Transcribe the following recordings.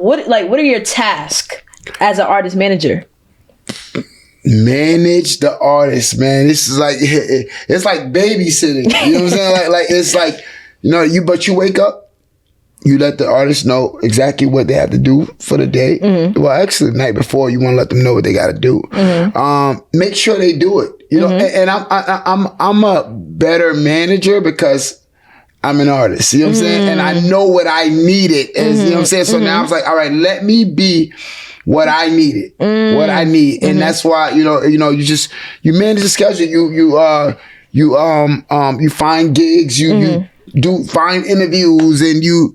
what are your tasks as an artist manager? Manage the artist, man. This is like, it's like babysitting. You know what I'm saying? Like it's like, but you wake up, you let the artist know exactly what they have to do for the day. Mm-hmm. Well, actually, the night before, you want to let them know what they got to do. Mm-hmm. Make sure they do it. And I'm a better manager because I'm an artist. You know what I'm saying? And I know what I needed. You know what I'm saying? So now I was like, all right, let me be what I needed, what I need. And that's why, you manage the schedule. You find gigs, you do find interviews, and you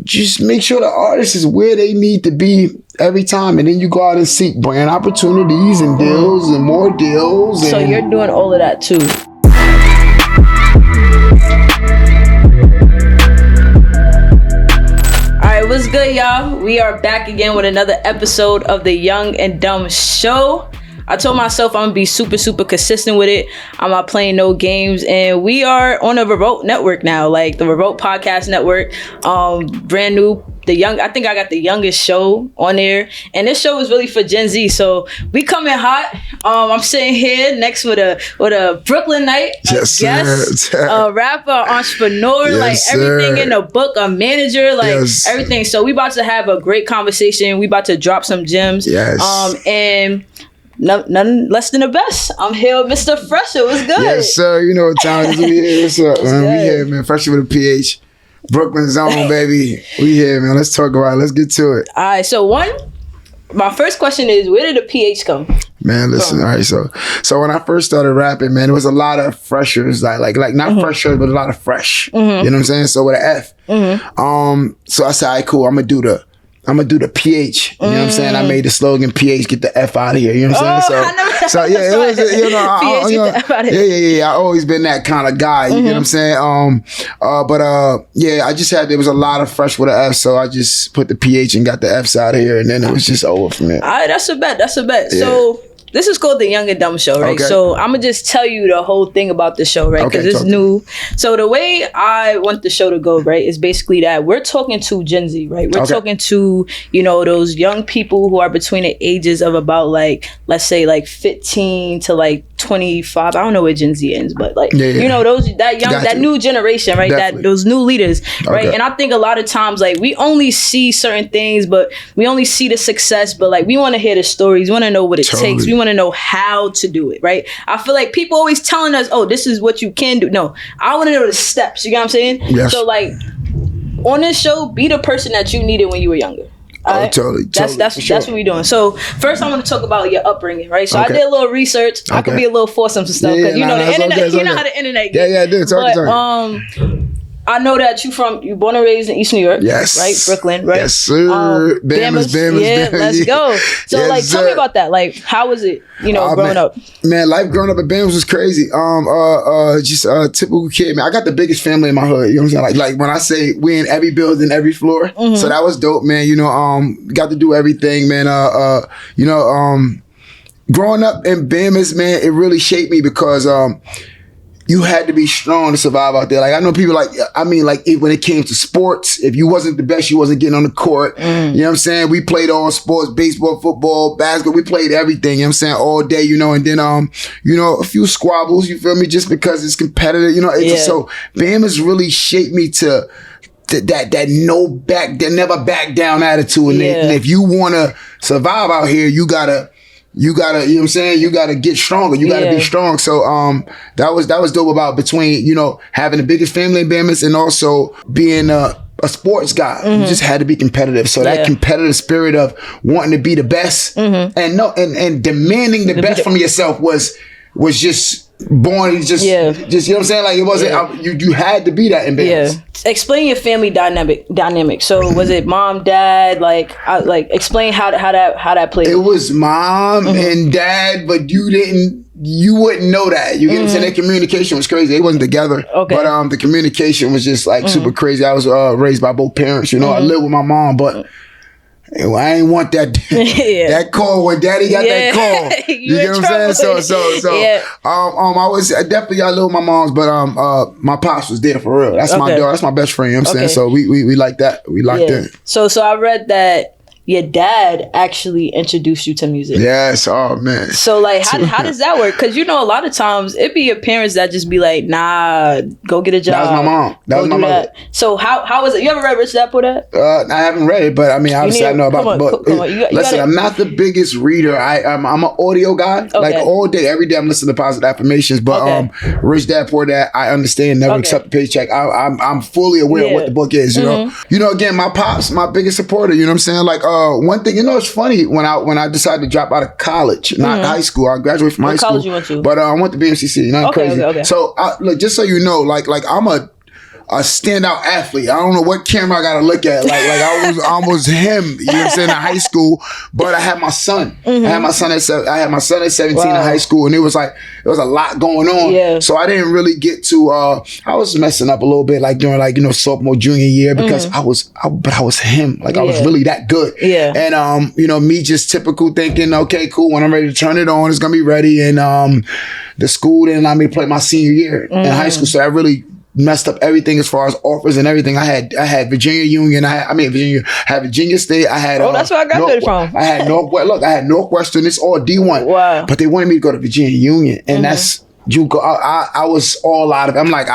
just make sure the artist is where they need to be every time. And then you go out and seek brand opportunities and deals and more deals. So you're doing all of that too. What's good, y'all? We are back again with another episode of the Young and Dumb Show. I told myself I'm gonna be super consistent with it. I'm not playing no games, and we are on a Revolt network now, like the Revolt Podcast Network. Brand new. I think I got the youngest show on there, and this show is really for Gen Z. So we coming hot. I'm sitting here next with a Brooklynite, guest, a rapper, entrepreneur, everything in the book, a manager, everything. So we about to have a great conversation. We about to drop some gems. And none less than the best. I'm here with Mr. Phresher. What's good? Yes, sir. You know what time it is. We here. What's up, man? We here, man. Phresher with a PH. Brooklyn zone, baby. We here, man. Let's talk about it. Let's get to it. All right. So my first question is, where did the PH come? Man, listen. All right. So when I first started rapping, man, there was a lot of freshers, like not freshers, but a lot of fresh. You know what I'm saying? So with an F. So I said, all right, cool. I'm gonna do the PH. You know what I'm saying? I made the slogan PH, get the F out of here. You know what I'm saying? So yeah, it was, PH, get the F out of here. Yeah. I always been that kind of guy. You know what I'm saying? I just there was a lot of fresh with an F, so I just put the PH and got the Fs out of here, and then it was just over from there. All right, that's a bet. Yeah. So this is called the Young and Dumb Show, right? Okay. So I'm going to just tell you the whole thing about the show, right? Because it's new. So the way I want the show to go, right, is basically that we're talking to Gen Z, right? We're talking to, those young people who are between the ages of about let's say 15 to 25. I don't know where Gen Z ends, but that new generation, right? Definitely. Those new leaders, right? And I think a lot of times we only see certain things, but we only see the success, but we want to hear the stories. We want to know what it takes. We want to know how to do it, right? I feel like people always telling us, oh, this is what you can do. No, I want to know the steps. You get what I'm saying? Yes. So on this show, be the person that you needed when you were younger. Right? Totally. That's what we're doing. So first, I want to talk about your upbringing, right? So I did a little research. I could be a little foursome and stuff because the internet. You know how the internet gets. Yeah, I do. Talk. I know that you born and raised in East New York. Yes. Right? Brooklyn, right? Yes, sir. Bama's. Yeah, let's go. So tell me about that. How was it, growing up? Man, life growing up at Bama's was crazy. Just a typical kid, man. I got the biggest family in my hood. You know what I'm saying? Like when I say we in every building, every floor. Mm-hmm. So that was dope, man. Got to do everything, man. Growing up in Bama's, man, it really shaped me because you had to be strong to survive out there. I know people when it came to sports, if you wasn't the best, you wasn't getting on the court. You know what I'm saying? We played all sports, baseball, football, basketball. We played everything, you know what I'm saying, all day, and then, a few squabbles, you feel me? Just because it's competitive, So Bama's really shaped me to that never back down attitude. And if you want to survive out here, you gotta, you know what I'm saying? You gotta get stronger. You gotta be strong. So, that was dope about between, having the biggest family in Bama's and also being a sports guy. You just had to be competitive. So that competitive spirit of wanting to be the best and demanding the best from yourself was just born. Just you know what I'm saying? It wasn't you had to be that in Bama's. Explain your family dynamic. So was it mom, dad? Explain how that played. It was mom and dad, but you wouldn't know that. You get what I'm saying? Their communication was crazy. They wasn't together. Okay. But the communication was just super crazy. I was raised by both parents. I lived with my mom, but I ain't want that that call when daddy got that call. You get what I'm saying? So I was definitely I love my moms, but my pops was there for real. That's my dog. That's my best friend. You know what I'm saying? So we like that. We like that. So I read that your dad actually introduced you to music. Yes. Oh man. So like, how does that work? Because a lot of times it be your parents that just be like, nah, go get a job. That was my mom. That was my mother. So how was it? You ever read Rich Dad Poor Dad? I haven't read it, but I mean, obviously I know about the book. Listen, I'm not the biggest reader. I'm an audio guy. Like all day, every day, I'm listening to positive affirmations. But Rich Dad Poor Dad, I understand. Never accept a paycheck. I'm fully aware of what the book is. You know. Again, my pops, my biggest supporter. You know what I'm saying? Like. One thing, it's funny when I decided to drop out of college, not high school. I graduated from high school. What college you went to? But I went to BMCC. Crazy. Okay. So look, just so you know, like I'm a standout athlete. I don't know what camera I gotta look at. Like I was almost him. You know what I'm saying? In high school, but I had my son. I had my son at 17 in high school, and it was a lot going on. Yeah. So I didn't really get to. I was messing up a little bit, like during sophomore, junior year, because I was him. Like I was really that good. Yeah. And me just typical thinking, okay, cool. When I'm ready to turn it on, it's gonna be ready. And the school didn't allow me to play my senior year in high school, so I really messed up everything as far as offers and everything. I had Virginia Union. I had Virginia State. I had that's where I graduated from. I had I had Northwestern. It's all D1. Wow. But they wanted me to go to Virginia Union, and that's you go. I was all out of it. I'm like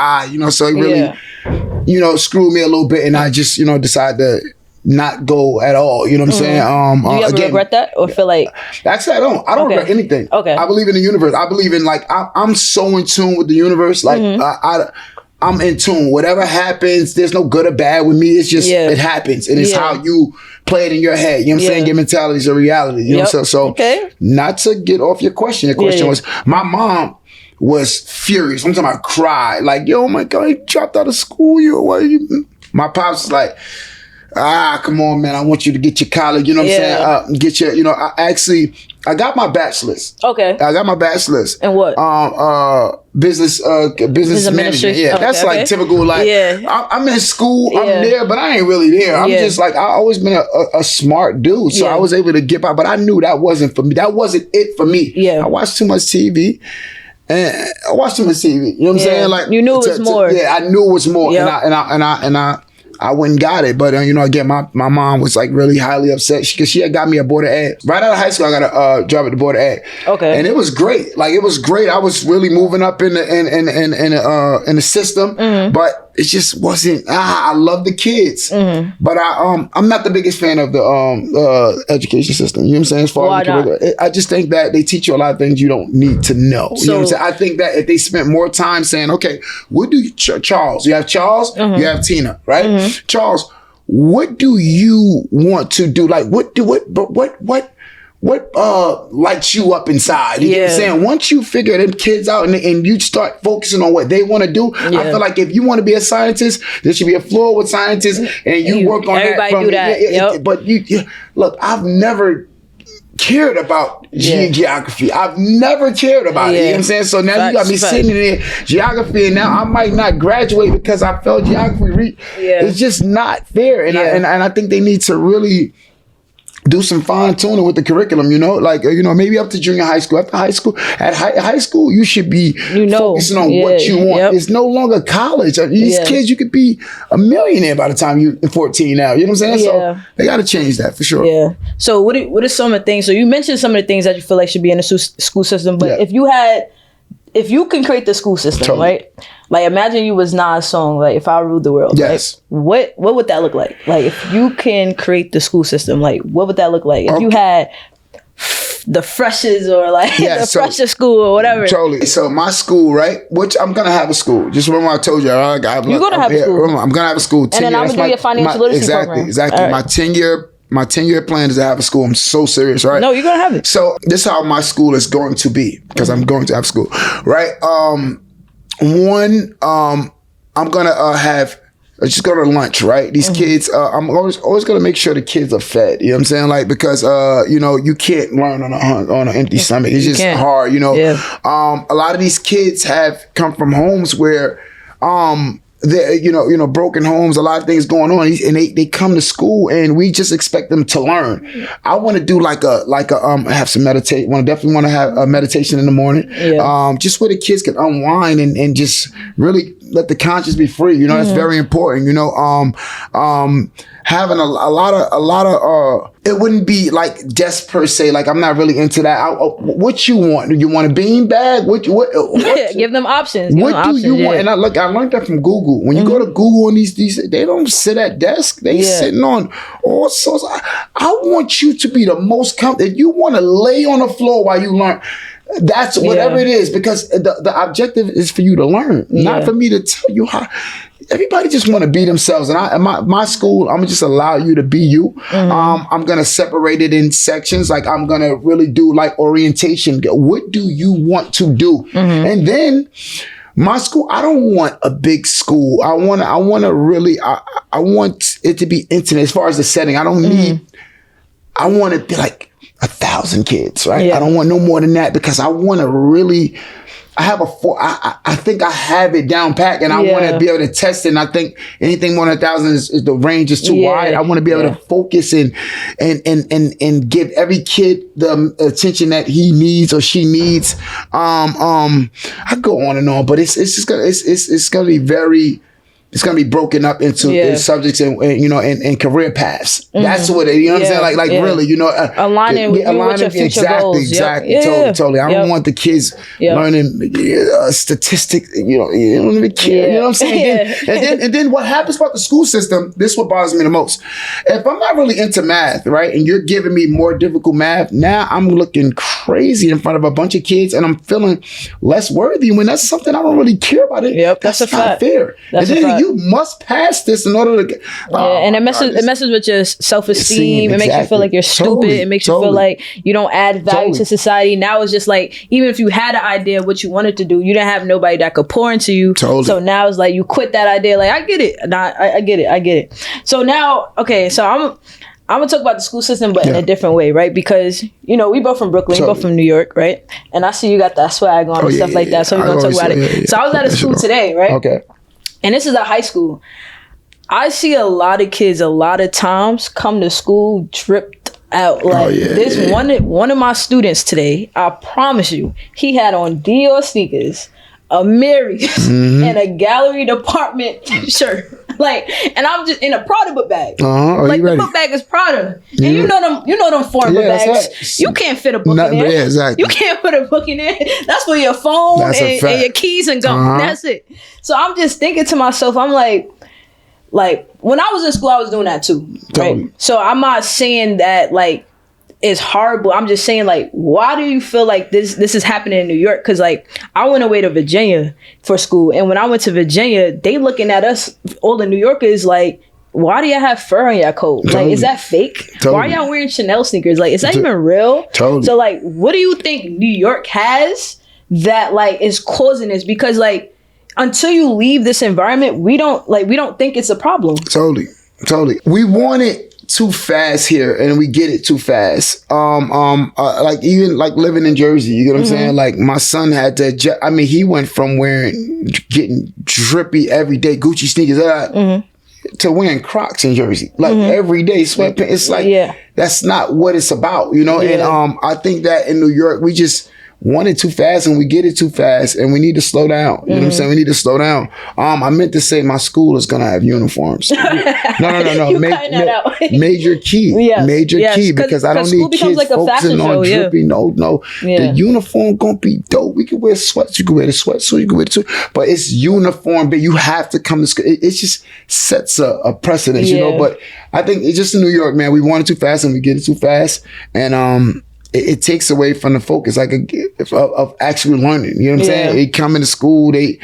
so it really screwed me a little bit, and I just decided to not go at all. You know what I'm saying? Do you ever regret that or feel like? Actually, I don't regret anything. Okay. I believe in the universe. I believe in I'm so in tune with the universe. Like I'm in tune. Whatever happens, there's no good or bad with me. It's just it happens, and it's how you play it in your head. You know what I'm saying? Your mentality is a reality. You know what I'm saying? So not to get off your question. The question was, my mom was furious. Sometimes I cried. Like, yo, my God, you dropped out of school. My pops was like, come on, man. I want you to get your college. You know what I'm saying? Get your, I got my bachelor's. Okay. I got my bachelor's. And what? Business management. Yeah. That's like typical, I'm in school, I'm there, but I ain't really there. I'm just like, I always been a smart dude. So I was able to get by, but I knew that wasn't for me. That wasn't it for me. Yeah. I watched too much TV. And I watched too much TV. You know what I'm saying? Like, you knew it was more. I knew it was more. Yep. And I went and got it. But, again, my mom was like really highly upset because she had got me a board of ed. Right out of high school, I got a job at the board of ed. Okay. And it was great. Like, it was great. I was really moving up in the system. But it just wasn't, I love the kids. But I'm not the biggest fan of the education system. You know what I'm saying? As far as the curriculum. I just think that they teach you a lot of things you don't need to know. You know what I'm saying? I think that if they spent more time saying, okay, what do Charles? You have Charles, you have Tina, right? Charles, what do you want to do? Like, what lights you up inside? You know what I'm saying? Once you figure them kids out and you start focusing on what they want to do, I feel like if you want to be a scientist, there should be a floor with scientists, and you work on everybody that. Everybody do that. But you look, I've never cared about geography. I've never cared about it. You know what I'm saying? So now you got me sitting in geography, and now I might not graduate because I failed geography. It's just not fair. And I think they need to really do some fine tuning with the curriculum, maybe up to junior high school. After high school, at high school, you should be focusing on what you want. It's no longer college. These kids, you could be a millionaire by the time you're 14 now. You know what I'm saying? So they got to change that for sure. Yeah. So what are some of the things? So you mentioned some of the things that you feel like should be in the school system, but if you can create the school system, right? Like, imagine you was Nas' song, like, If I Ruled the World. Yes. Right? What would that look like? Like, if you can create the school system, like, what would that look like? If you had the Freshers or, like, the Phresher school or whatever. Totally. So, my school, right? Which I'm going to have a school. Just remember I told you. You're going to have a school. I'm going to have a school. And then I'm going to do your financial literacy program. Exactly. Right. My 10-year plan is to have a school. I'm so serious, right? No, you're going to have it. So, this is how my school is going to be, because I'm going to have school, right? I'm going to have, just go to lunch, right? These kids, I'm always going to make sure the kids are fed. You know what I'm saying? Like, because, you can't learn on an empty stomach. It's just hard, A lot of these kids have come from homes where, broken homes, a lot of things going on, and they come to school, and we just expect them to learn. I want to do have some meditate. Definitely want to have a meditation in the morning, just where the kids can unwind and just really let the conscience be free. That's very important. Having a lot of it wouldn't be like just per se. Like, I'm not really into that. What you want? Do you want a bean bag? What give them options. What do you want? And I learned that from Google. When you go to Google and these they don't sit at desk. They sitting on all sorts. I want you to be the most comfortable. If you want to lay on the floor while you learn, that's whatever it is, because the objective is for you to learn, not for me to tell you how. Everybody just want to be themselves, and my school, I'm gonna just allow you to be you. I'm gonna separate it in sections. Like, I'm gonna really do like orientation. What do you want to do? And then my school, I don't want a big school. I want it to be intimate as far as the setting. I don't need. I want it to be like 1,000 kids, right? I don't want no more than that, because I want to really. I think I have it down pat, and I want to be able to test it. And I think anything more than 1,000 is the range is too wide. I want to be able to focus and give every kid the attention that he needs or she needs. I go on and on, but it's gonna be very. It's going to be broken up into subjects and career paths. That's what it, what I'm saying? Like really, aligning with your future goals. Exactly. Totally. I don't want the kids learning statistics, you don't even care. You know what I'm saying? And then what happens about the school system, this is what bothers me the most. If I'm not really into math, right, and you're giving me more difficult math, now I'm looking crazy in front of a bunch of kids, and I'm feeling less worthy when that's something I don't really care about. That's a fact. Not fair. That's and then you must pass this in order to get. And it messes with your self-esteem. It makes you feel like you're stupid. It makes you feel like you don't add value to society. Now it's just like, even if you had an idea of what you wanted to do, you didn't have nobody that could pour into you. So now it's like you quit that idea. Like, I get it. I get it. So now, okay, so I'm gonna talk about the school system, but in a different way, right? Because we both from Brooklyn, we both from New York, right? And I see you got that swag on and stuff like that. So we're gonna talk about it. So I was at a school today, right? Okay. And this is a high school. I see a lot of kids a lot of times come to school dripped out. Like one of my students today, I promise you, he had on Dior sneakers, a Mary's, and a gallery department shirt. Like, and I'm just in a Prada book bag. Like, the book bag is Prada. And you know them foreign book bags. Right. You can't fit a book in there. Yeah, exactly. You can't put a book in there. That's for your phone and your keys and gum. That's it. So I'm just thinking to myself, I'm like when I was in school, I was doing that too. Right. So I'm not saying that like it's horrible. I'm just saying, like, why do you feel like this is happening in New York? Because like, I went away to Virginia for school, and when I went to Virginia, they looking at us, all the New Yorkers, like, why do y'all have fur on your coat? Like, is that fake? Why are y'all wearing Chanel sneakers? Like, is that even real? So like, what do you think New York has that like is causing this? Because like, until you leave this environment, we don't think it's a problem. Totally. We want it too fast here, and we get it too fast. Like even like living in Jersey, you get what I'm saying? Like my son had to. He went from getting drippy every day Gucci sneakers to wearing Crocs in Jersey, like every day sweatpants. It's like that's not what it's about, And I think that in New York we just want it too fast, and we get it too fast, and we need to slow down. You know what I'm saying? We need to slow down. I meant to say my school is gonna have uniforms. No. Major key. Major key, because I don't need kids like focusing on drippy. No. The uniform gonna be dope. We can wear sweats. You can wear the sweatsuit. You can wear the suit. But it's uniform. But you have to come to school. It just sets a precedent, But I think it's just in New York, man. We want it too fast, and we get it too fast, and it takes away from the focus, like of actually learning. You know what I'm saying? They come into school, they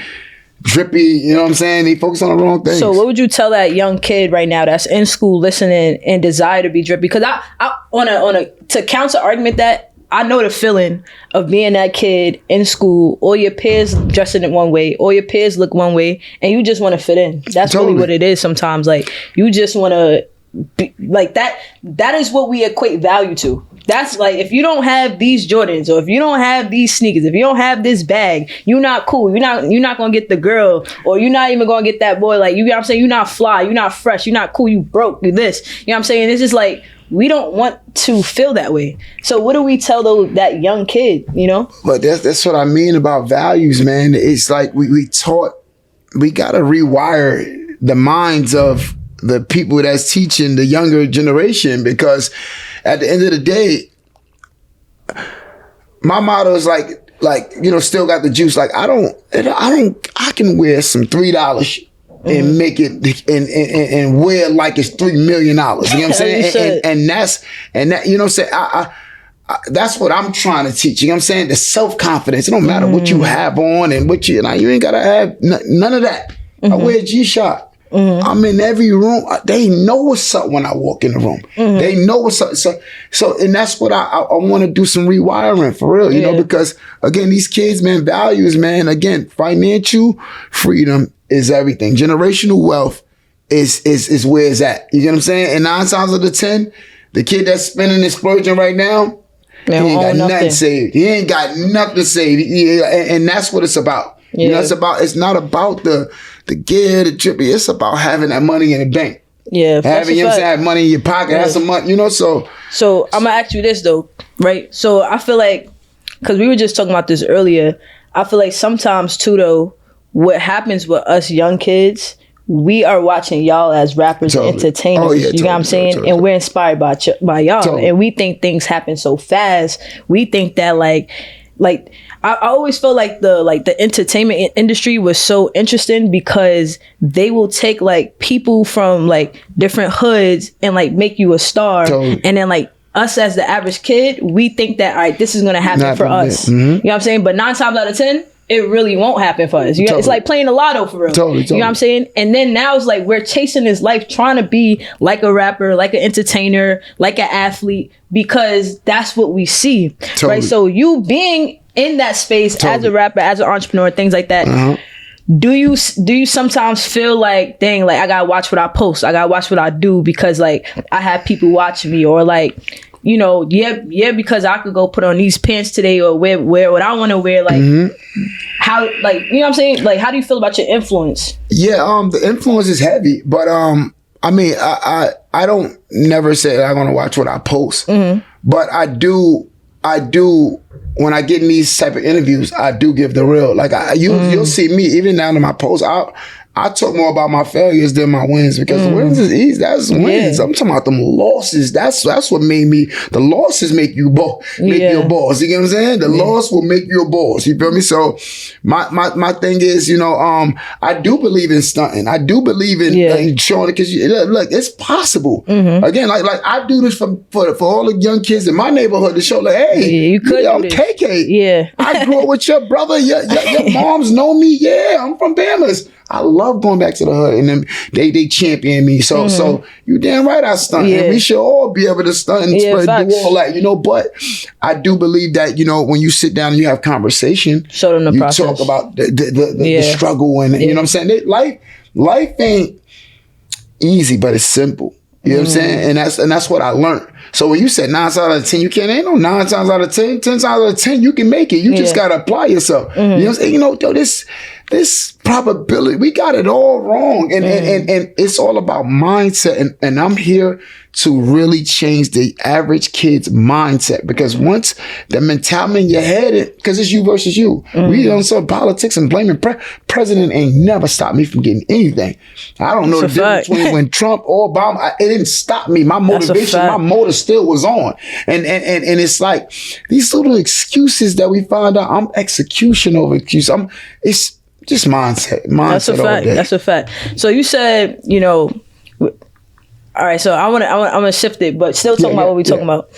drippy. You know what I'm saying? They focus on the wrong things. So, what would you tell that young kid right now that's in school listening and desire to be drippy? Because to counter argument that, I know the feeling of being that kid in school. All your peers dressing in one way, all your peers look one way, and you just want to fit in. That's really what it is. Sometimes, like, you just want to. Like that is what we equate value to. That's like, if you don't have these Jordans, or if you don't have these sneakers, if you don't have this bag, you're not cool. You're not gonna get the girl, or you're not even gonna get that boy. Like, you know what I'm saying? You're not fly, you're not fresh, you're not cool, you broke, you this. You know what I'm saying? It's just like, we don't want to feel that way. So what do we tell that young kid, you know? But that's what I mean about values, man. It's like we gotta rewire the minds of the people that's teaching the younger generation, because at the end of the day, my motto is like, you know, still got the juice. Like, I can wear some $3 and make it and wear like it's $3 million. You know what I'm saying? and that, you know what I'm saying? That's what I'm trying to teach. You know what I'm saying? The self-confidence. It don't matter what you have on and what you ain't gotta have none of that. I wear a G-Shock. I'm in every room. They know what's up when I walk in the room. They know what's up. So, and that's what I want to do, some rewiring for real, you know, because again, these kids, man, values, man, again, financial freedom is everything. Generational wealth is where it's at. You get what I'm saying? And 9 times out of 10, the kid that's spending and splurging right now, he ain't got nothing saved. He ain't got nothing saved. And that's what it's about. You know, it's not about the gear, the trippy. It's about having that money in the bank. Yeah. Having, you know what I'm saying, have money in your pocket, have some money, you know, so I'm gonna ask you this though, right? So I feel like, because we were just talking about this earlier, I feel like sometimes too though, what happens with us young kids, we are watching y'all as rappers and entertainers. Oh, yeah, you know what I'm saying? And we're inspired by y'all. And we think things happen so fast. We think that like I always feel like the entertainment industry was so interesting, because they will take like people from like different hoods and like make you a star. And then like us as the average kid, we think that, all right, this is going to happen for us. You know what I'm saying? But 9 times out of 10, it really won't happen for us. It's like playing the lotto for real. You know what I'm saying? And then now it's like we're chasing this life, trying to be like a rapper, like an entertainer, like an athlete, because that's what we see. Right? So you being in that space as a rapper, as an entrepreneur, things like that, do you sometimes feel like, dang, like I gotta watch what I post, I gotta watch what I do, because like I have people watching me, or like, you know, because I could go put on these pants today, or wear what I want to wear, like how, like, you know what I'm saying? Like, how do you feel about your influence? Yeah, the influence is heavy, but I mean, I don't never say I'm gonna watch what I post, but I do when I get in these type of interviews, I do give the real. Like you'll see me even down to my posts. I talk more about my failures than my wins, because the wins is easy. That's wins. I'm talking about them losses. That's what made me. The losses make you you a boss. You get what I'm saying? The loss will make you a boss. You feel me? So my thing is, you know, I do believe in stunting. I do believe in showing it, because look, it's possible. Again, like I do this for all the young kids in my neighborhood to show, like, hey, you could. I'm KK. Yeah, I grew up with your brother. Your moms know me. Yeah, I'm from Bamas. I love going back to the hood, and then they champion me. So you damn right I stunt. And we should all be able to stunt and spread, do all that, you know. But I do believe that, you know, when you sit down and you have conversation, show them the process. You talk about the struggle, and you know what I'm saying. Life ain't easy, but it's simple. You know what I'm saying? And that's what I learned. So when you said 9 times out of 10, you can't, ain't no 9 times out of 10. 10 times out of 10, you can make it. You just gotta apply yourself. You know what I'm saying? You know, yo, this probability, we got it all wrong. And it's all about mindset. And I'm here to really change the average kid's mindset, because once the mentality in your head, because it's you versus you. We don't sort of politics and blaming president ain't never stopped me from getting anything. I don't know the difference between when Trump or Obama, it didn't stop me. My motivation, my motor still was on. And it's like these little excuses that we find out. I'm execution over excuse. It's just mindset. That's a fact. That's a fact. So you said, you know, all right. So I'm gonna shift it, but still talking about what we're talking about.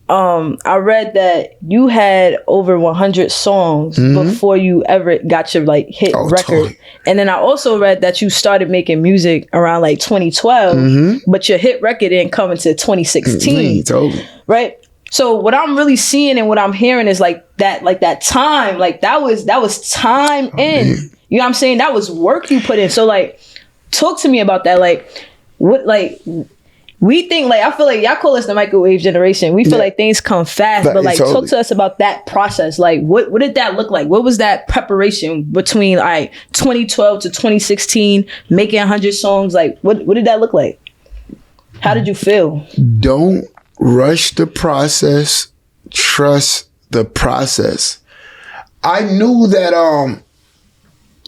I read that you had over 100 songs before you ever got your like hit record. Totally. And then I also read that you started making music around like 2012, but your hit record didn't come until 2016. Totally. Right? So what I'm really seeing and what I'm hearing is like that time, like that was time in. Man. You know what I'm saying? That was work you put in. So like talk to me about that. Like what, like we think like, I feel like y'all call us the microwave generation. We feel like things come fast, but like talk to us about that process. Like what did that look like? What was that preparation between 2012 to 2016, making 100 songs? Like what did that look like? How did you feel? Don't rush the process. Trust the process. I knew that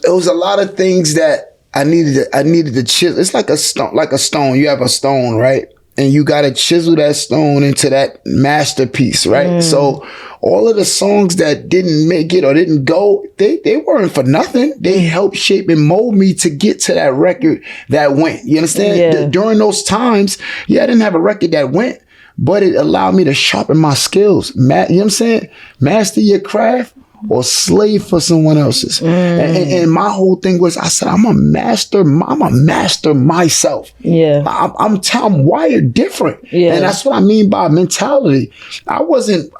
it was a lot of things that I needed to chisel. It's like a stone. You have a stone, right? And you got to chisel that stone into that masterpiece, right? So all of the songs that didn't make it or didn't go, they weren't for nothing. They helped shape and mold me to get to that record that went. You understand? Yeah. During those times, I didn't have a record that went, but it allowed me to sharpen my skills. You know what I'm saying? Master your craft or slave for someone else's. And my whole thing was, I said, I'm a master myself. Yeah. I'm wired different. Yeah. And that's what I mean by mentality. I wasn't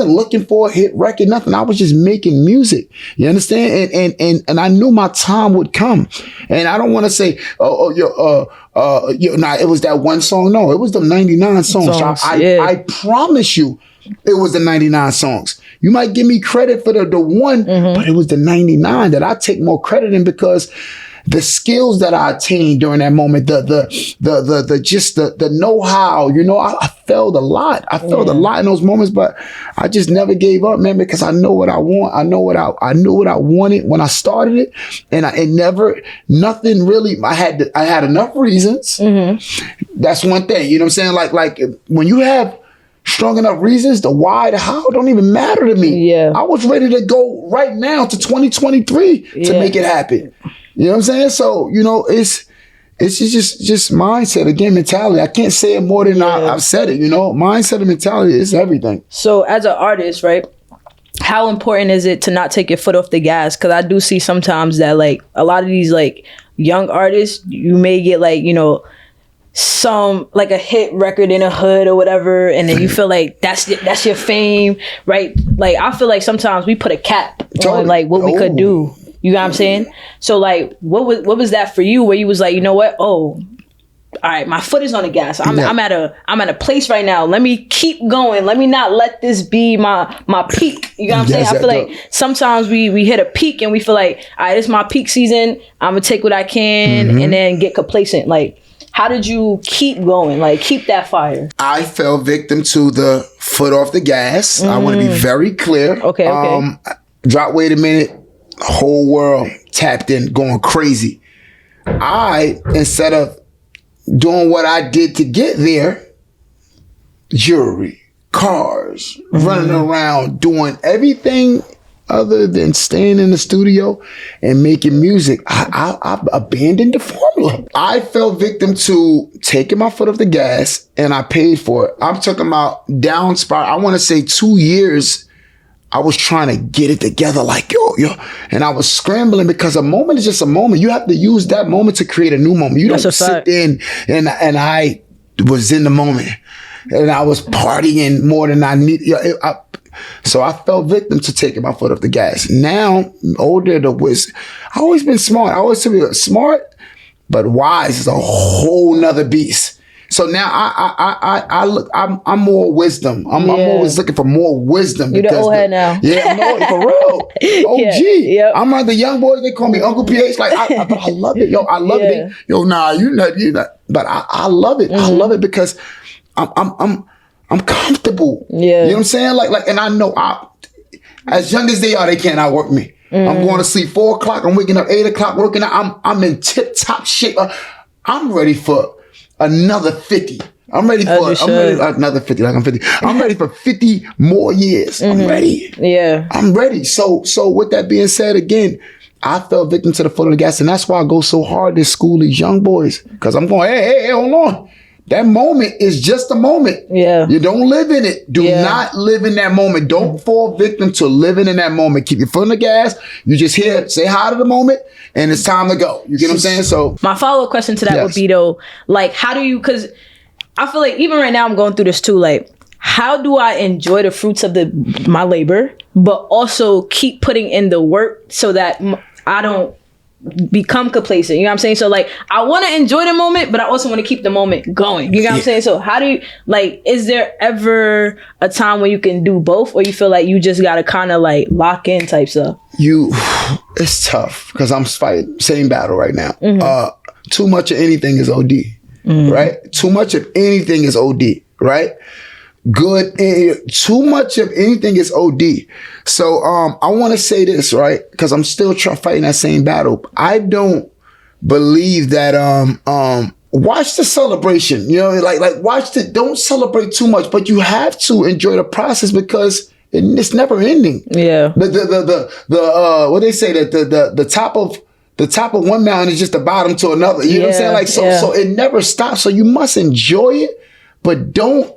looking for a hit record, nothing. I was just making music. You understand? And I knew my time would come. And I don't want to say, it was that one song. No, it was the 99 songs. I promise you, it was the 99 songs. You might give me credit for the one, but it was the 99 that I take more credit in, because the skills that I attained during that moment, the know-how, I failed a lot. I failed a lot in those moments, but I just never gave up, man, because I know what I want. I knew what I wanted when I started it, and nothing really. I had enough reasons. That's one thing. You know what I'm saying? Like when you have strong enough reasons, the why, the how don't even matter to me. Yeah. I was ready to go right now to 2023 to make it happen. You know what I'm saying? So, it's just mindset, again, mentality. I can't say it more than I've said it, mindset and mentality is everything. So as an artist, right, how important is it to not take your foot off the gas? Because I do see sometimes that like a lot of these like young artists, you may get like, some like a hit record in a hood or whatever, and then you feel like that's your fame, right? Like I feel like sometimes we put a cap on like what we could do. You know what I'm saying? So like what was that for you, where you was like, you know what? Oh, all right, my foot is on the gas. I'm at a place right now. Let me keep going. Let me not let this be my peak. You know what I'm saying? I feel like sometimes we hit a peak and we feel like, all right, it's my peak season. I'm gonna take what I can and then get complacent. Like, how did you keep going? Like, keep that fire? I fell victim to the foot off the gas. I want to be very clear. Okay. Drop, wait a minute. Whole world tapped in, going crazy. Instead of doing what I did to get there, jewelry, cars, running around, doing everything other than staying in the studio and making music, I abandoned the formula. I fell victim to taking my foot off the gas, and I paid for it. I'm talking about down spiral. I want to say 2 years. I was trying to get it together, like, yo. And I was scrambling, because a moment is just a moment. You have to use that moment to create a new moment. You don't sit in, and I was in the moment, and I was partying more than I need. So I fell victim to taking my foot off the gas. Now, older, I always been smart. I always been smart, but wise is a whole nother beast. So now I'm more wisdom. I'm always looking for more wisdom. You the old head now. Yeah, I'm old, for real. OG. Yep. I'm like the young boys. They call me Uncle PH. Like, but I love it. Yo, I love it. Yo, nah, you not. But I love it. I love it because I'm comfortable. Yeah. You know what I'm saying? Like, and I know as young as they are, they can't outwork me. I'm going to sleep 4 o'clock. I'm waking up 8 o'clock, working out. I'm in tip top shape. I'm ready for another 50. I'm ready for another 50. Like I'm 50. I'm ready for 50 more years. I'm ready. Yeah. I'm ready. So with that being said, again, I fell victim to the foot of the gas, and that's why I go so hard to school these young boys, because I'm going, hey, hold on. That moment is just a moment. Yeah. You don't live in it. Do not live in that moment. Don't fall victim to living in that moment. Keep your foot on the gas. You just here, say hi to the moment, and it's time to go. You get what I'm saying? So my follow-up question to that would be, though, like, how do you, because I feel like even right now I'm going through this too, like, how do I enjoy the fruits of my labor, but also keep putting in the work so that I don't become complacent. You know what I'm saying? So like, I want to enjoy the moment, but I also want to keep the moment going. You know what I'm saying? So how do you, like, is there ever a time when you can do both, or you feel like you just got to kind of like lock in type stuff? It's tough because I'm fighting same battle right now. Too much of anything is OD, right? Too much of anything is OD, right? Too much of anything is OD. So I want to say this, right? Because I'm still fighting that same battle. I don't believe that watch the celebration. You know, like watch the, don't celebrate too much, but you have to enjoy the process because it's never ending. Yeah. The what they say, that the top of one mountain is just the bottom to another. You know what I'm saying? Like so it never stops. So you must enjoy it, but don't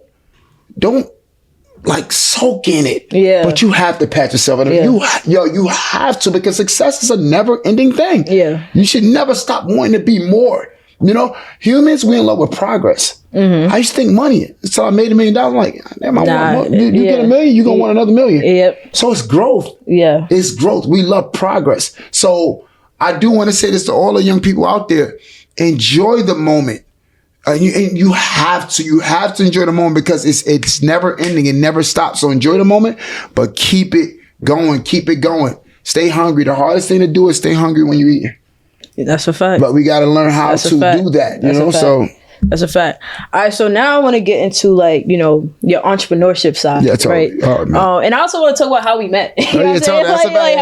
like soak in it. Yeah. But you have to pat yourself on it. You have to, because success is a never ending thing. Yeah. You should never stop wanting to be more. You know, humans, we in love with progress. I used to think money. So I made $1 million. I'm like, damn, I want more. You get $1 million, you're going to want another $1 million. Yep. So it's growth. Yeah. It's growth. We love progress. So I do want to say this to all the young people out there. Enjoy the moment. And you have to enjoy the moment, because it's never ending. It never stops. So enjoy the moment, but keep it going. Keep it going. Stay hungry. The hardest thing to do is stay hungry when you eat. That's a fact. But we got to learn how to do that. You know, so. That's a fact. All right, so now I want to get into, like, you know, your entrepreneurship side, right? And I also want to talk about how we met. You know what I'm saying?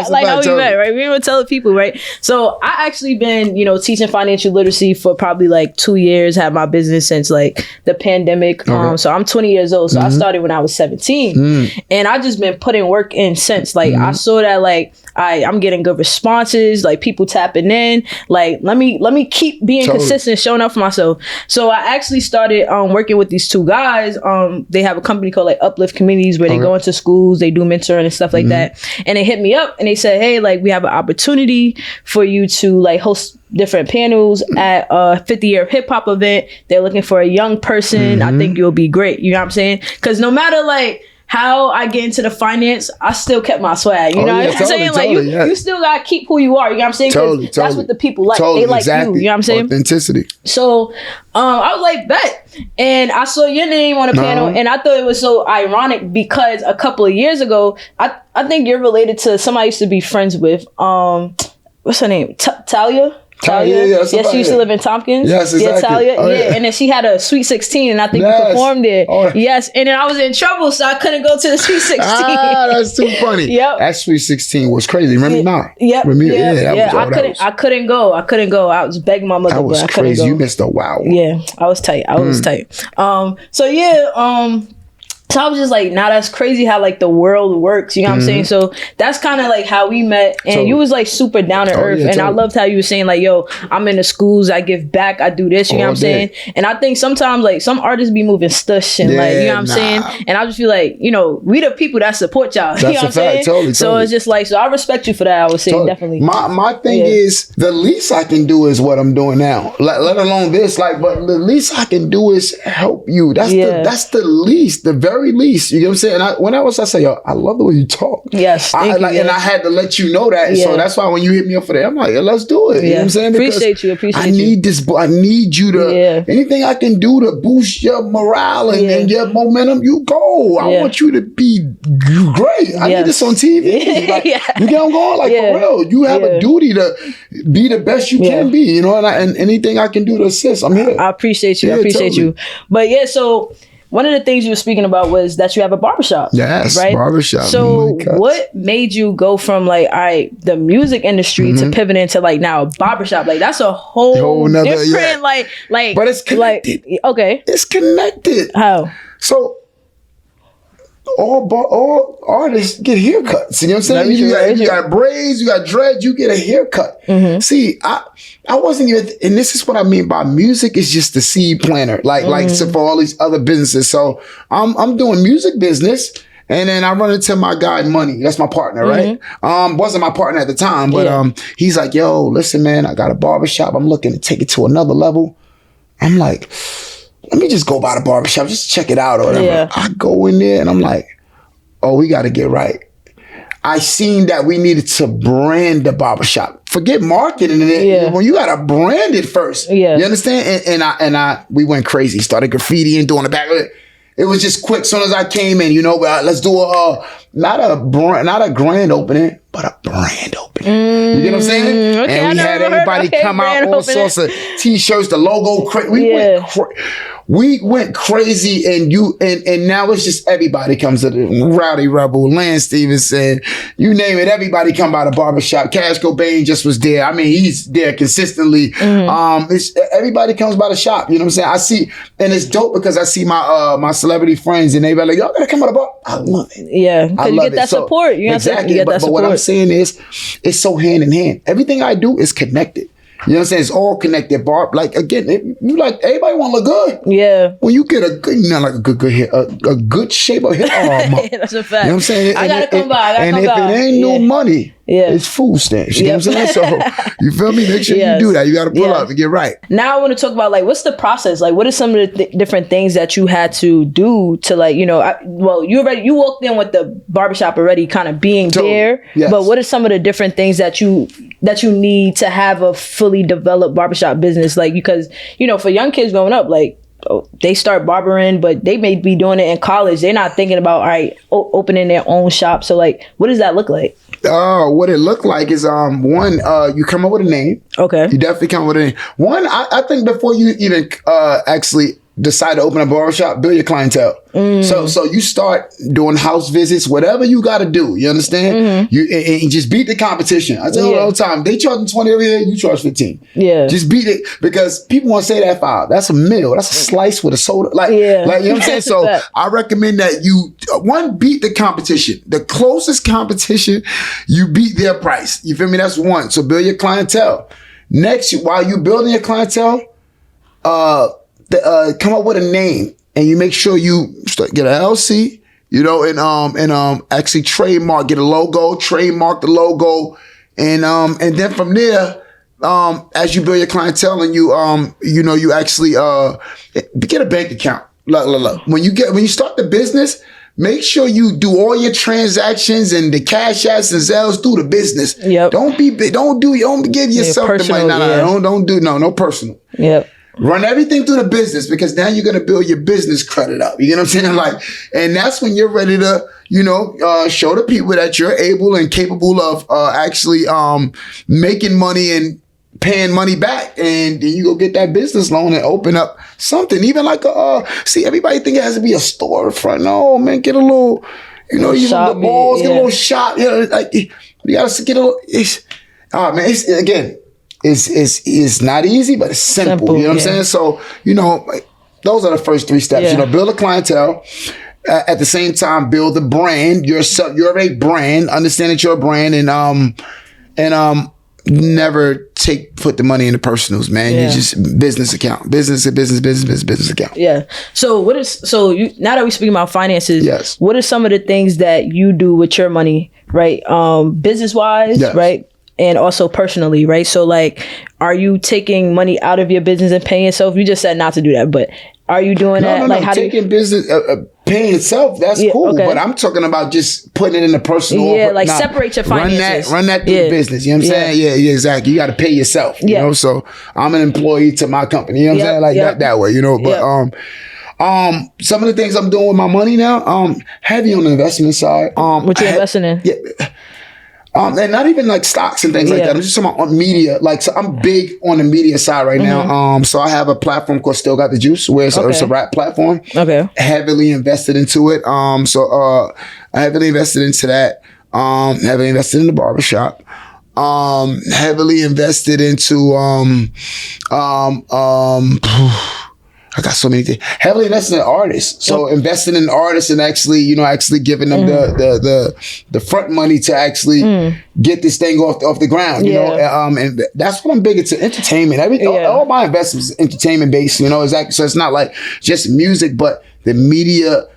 Like how we met, right? We were telling people, right? So I actually been, you know, teaching financial literacy for probably like 2 years. Had my business since like the pandemic. So I'm 20 years old. So I started when I was 17, and I just been putting work in since. Like I saw that, like, I'm getting good responses, like people tapping in. Like let me keep being consistent, showing up for myself. So I actually started working with these two guys. They have a company called like Uplift Communities, where they go into schools, they do mentoring and stuff like that. And they hit me up and they said, hey, like, we have an opportunity for you to like host different panels at a 50-year hip hop event. They're looking for a young person. I think you'll be great. You know what I'm saying? Because no matter like how I get into the finance, I still kept my swag. You know what I'm saying? Like you still gotta keep who you are. You know what I'm saying? That's what the people like. They like you. You know what I'm saying? Authenticity. So I was like, bet. And I saw your name on the panel, and I thought it was so ironic because a couple of years ago, I think you're related to somebody I used to be friends with. What's her name? Talia? Talia, she used to live in Tompkins. Yes, exactly. Talia, and then she had a Sweet 16, and I think you performed there. Yes, and then I was in trouble, so I couldn't go to the Sweet 16. That's too funny. Yep. That Sweet 16 was crazy. Remember now? Yep. I couldn't go. I was begging my mother. That was crazy. You missed a wow. Yeah, I was tight. So I was just like, nah, that's crazy how like the world works. You know what I'm saying? So that's kind of like how we met. And you was like super down to earth. And I loved how you were saying like, yo, I'm in the schools, I give back, I do this. You know what I'm saying? And I think sometimes like some artists be moving stush and like, you know what I'm saying? And I just feel like, you know, we the people that support y'all. You know what I'm saying? Totally. So it's just like, so I respect you for that. I would say definitely. My thing is, the least I can do is what I'm doing now. Let alone this, like, but the least I can do is help you. That's the least, the very least. You know what I'm saying? And I say, yo, I love the way you talk. Yes. And I had to let you know that. So that's why when you hit me up for that, I'm like, let's do it. You know what I'm saying? Because appreciate I need this. I need you to, anything I can do to boost your morale and your momentum, you go. I want you to be great. I need this on TV. Like, you get what I'm going? Like, for real. You have a duty to be the best you can be, you know, and anything I can do to assist, I'm here. I appreciate you. But so one of the things you were speaking about was that you have a barbershop. Yes, right? Barbershop. So what made you go from like, all right, the music industry to pivot into like now a barbershop? Like that's a whole different like. But it's connected. Like, okay. It's connected. How? So all artists get haircuts. You know what I'm saying? You got braids, you got dreads, you get a haircut. See, I wasn't even, and this is what I mean by music is just the seed planter, like so for all these other businesses. So I'm doing music business, and then I run into my guy Money. That's my partner, right? Wasn't my partner at the time, but he's like, yo, listen, man, I got a barbershop. I'm looking to take it to another level. I'm like, let me just go by the barbershop, just check it out or whatever. Yeah. I go in there and I'm like, oh, we got to get right. I seen that we needed to brand the barbershop. forget marketing when you gotta brand it first. Yeah. You understand? And we went crazy, started graffiti and doing the back of it. It was just quick. Soon as I came in, let's do not a grand opening, but a brand opening. You get what I'm saying? Okay, and we had everybody come out, all sorts of t-shirts, the logo. We went crazy, and now it's just everybody comes to the Rowdy Rebel, Lance Stevenson, you name it. Everybody come by the barbershop. Cash Cobain just was there. I mean, he's there consistently. Everybody comes by the shop. You know what I'm saying? I see, and it's dope because I see my celebrity friends, and they be like, "Y'all gotta come by the bar." I love it. Yeah, because you get that support. Exactly. But what I'm saying is, it's so hand in hand. Everything I do is connected. You know what I'm saying? It's all connected, Barb. Like, again, everybody want to look good. Yeah. When you get a good hit, a good shape of hair. That's a fact. You know what I'm saying? I gotta come by. And if it ain't no money, it's food stamps. You know what I'm saying? So, you feel me? Make sure you do that. You got to pull up and get right. Now I want to talk about, like, what's the process? Like, what are some of the different things that you had to do to, like, you walked in with the barbershop already kind of being there. Yes. But what are some of the different things that you need to have a fully developed barbershop business? Like, because, for young kids growing up, like, they start barbering, but they may be doing it in college. They're not thinking about, all right, opening their own shop. So, like, what does that look like? What it looked like is one, you come up with a name. Okay. You definitely come up with a name. One, I think before you even actually decide to open a barbershop, build your clientele. So you start doing house visits, whatever you got to do. You understand? You just beat the competition. I tell you all the time, they charging 20 over here, you charge 15. Yeah. Just beat it, because people want to say that $5. That's a meal. That's a slice with a soda. Like you know what I'm saying? So I recommend that you beat the competition. The closest competition, you beat their price. You feel me? That's one. So build your clientele. Next, while you building your clientele, come up with a name, and you make sure you get an LLC, and actually trademark, get a logo, trademark the logo, and then from there, as you build your clientele and you actually get a bank account. Look. When you start the business, make sure you do all your transactions and the cash apps and Zelles through the business. Yep. Don't give yourself the money. No personal. Yep. Run everything through the business, because now you're going to build your business credit up. You know what I'm saying? And that's when you're ready to, show the people that you're able and capable of actually making money and paying money back. And then you go get that business loan and open up something. Even like everybody think it has to be a storefront. No, man, get a little, even the malls, get a little shop. You got to get a little. It's not easy, but it's simple. You know what I'm saying? So, those are the first 3 steps. Build a clientele. At the same time, build the brand. You're a brand. Understand that you're a brand, and never put the money in the personals, man. You just business account, business account. Yeah. So now that we're speaking about finances, what are some of the things that you do with your money, right? Business wise, right? And also personally, right? So, like, are you taking money out of your business and paying yourself? You just said not to do that, but are you doing that? No. Taking business, paying itself, that's cool. Okay. But I'm talking about just putting it in the personal. Yeah, separate your finances. Run that through the business. You know what I'm saying? Yeah, exactly. You got to pay yourself. You know, so I'm an employee to my company. You know what I'm saying? That way. But some of the things I'm doing with my money now, heavy on the investment side. What you investing in? Yeah. And not even like stocks and things like that. I'm just talking about on media. So I'm big on the media side right now. So I have a platform called Still Got the Juice, where it's a rap platform. Okay. Heavily invested into it. So I heavily invested into that. Heavily invested in the barbershop. Heavily invested into I got so many things. Heavily invested in artists. So investing in artists and actually giving them the front money to actually get this thing off the ground. You know, and that's what I'm big into. Entertainment. All my investments is entertainment based. Exactly. So it's not like just music, but the media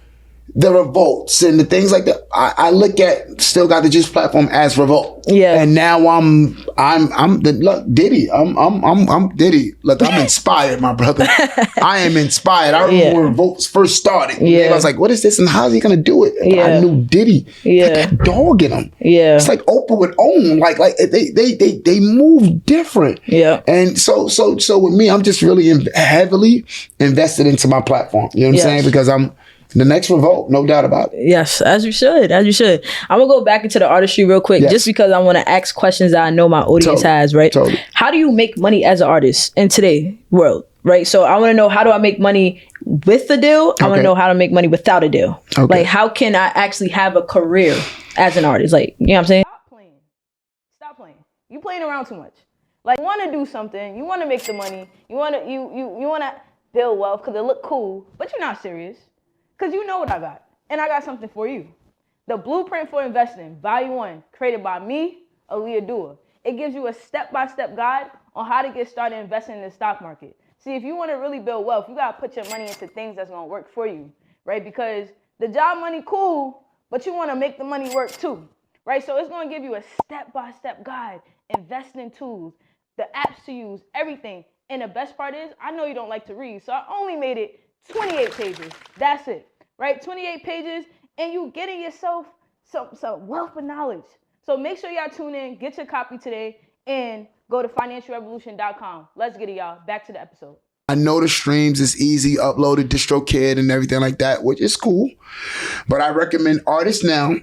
the revolts and the things like that. I look at Still Got the Juice platform as revolt. Yeah. And now I'm look, Diddy. I'm Diddy. Look, I'm inspired, my brother. I am inspired. I remember when revolts first started. Yeah. I was like, what is this and how's he gonna do it? Yeah. I knew Diddy. Yeah. That dog in him. Yeah. It's like Oprah would own. Like they move different. Yeah. And so with me, I'm just really heavily invested into my platform. You know what I'm saying? Because I'm the next revolt, no doubt about it. Yes, as you should. I'm gonna go back into the artistry real quick, just because I want to ask questions that I know my audience has, right? Totally. How do you make money as an artist in today's world, right? So I want to know, how do I make money with the deal? I want to know how to make money without a deal. Okay. Like, how can I actually have a career as an artist? Like, you know what I'm saying? Stop playing. You playing around too much. Like, you want to do something, you want to make the money, you want to build wealth because it look cool, but you're not serious. Because you know what I got. And I got something for you. The Blueprint for Investing, Volume 1, created by me, Aaliyah Duah. It gives you a step-by-step guide on how to get started investing in the stock market. See, if you want to really build wealth, you got to put your money into things that's going to work for you, right? Because the job money, cool, but you want to make the money work too, right? So it's going to give you a step-by-step guide, investing tools, the apps to use, everything. And the best part is, I know you don't like to read, so I only made it 28 pages. That's it, right? 28 pages, and you getting yourself some wealth of knowledge. So make sure y'all tune in, get your copy today, and go to financialrevolution.com. Let's get it, y'all. Back to the episode. I know the streams is easy, uploaded DistroKid and everything like that, which is cool. But I recommend artists now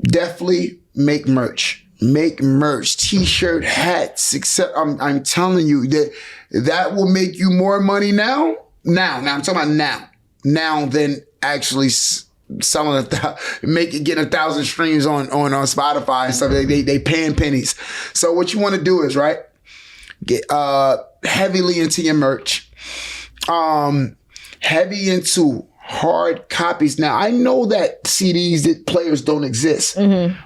definitely make merch. Make merch, t-shirt, hats, except I'm telling you that will make you more money now. Now I'm talking about now than actually selling getting 1,000 streams on Spotify and stuff. They paying pennies. So what you want to do is, right, get heavily into your merch, heavy into hard copies. Now I know that CDs, that players don't exist,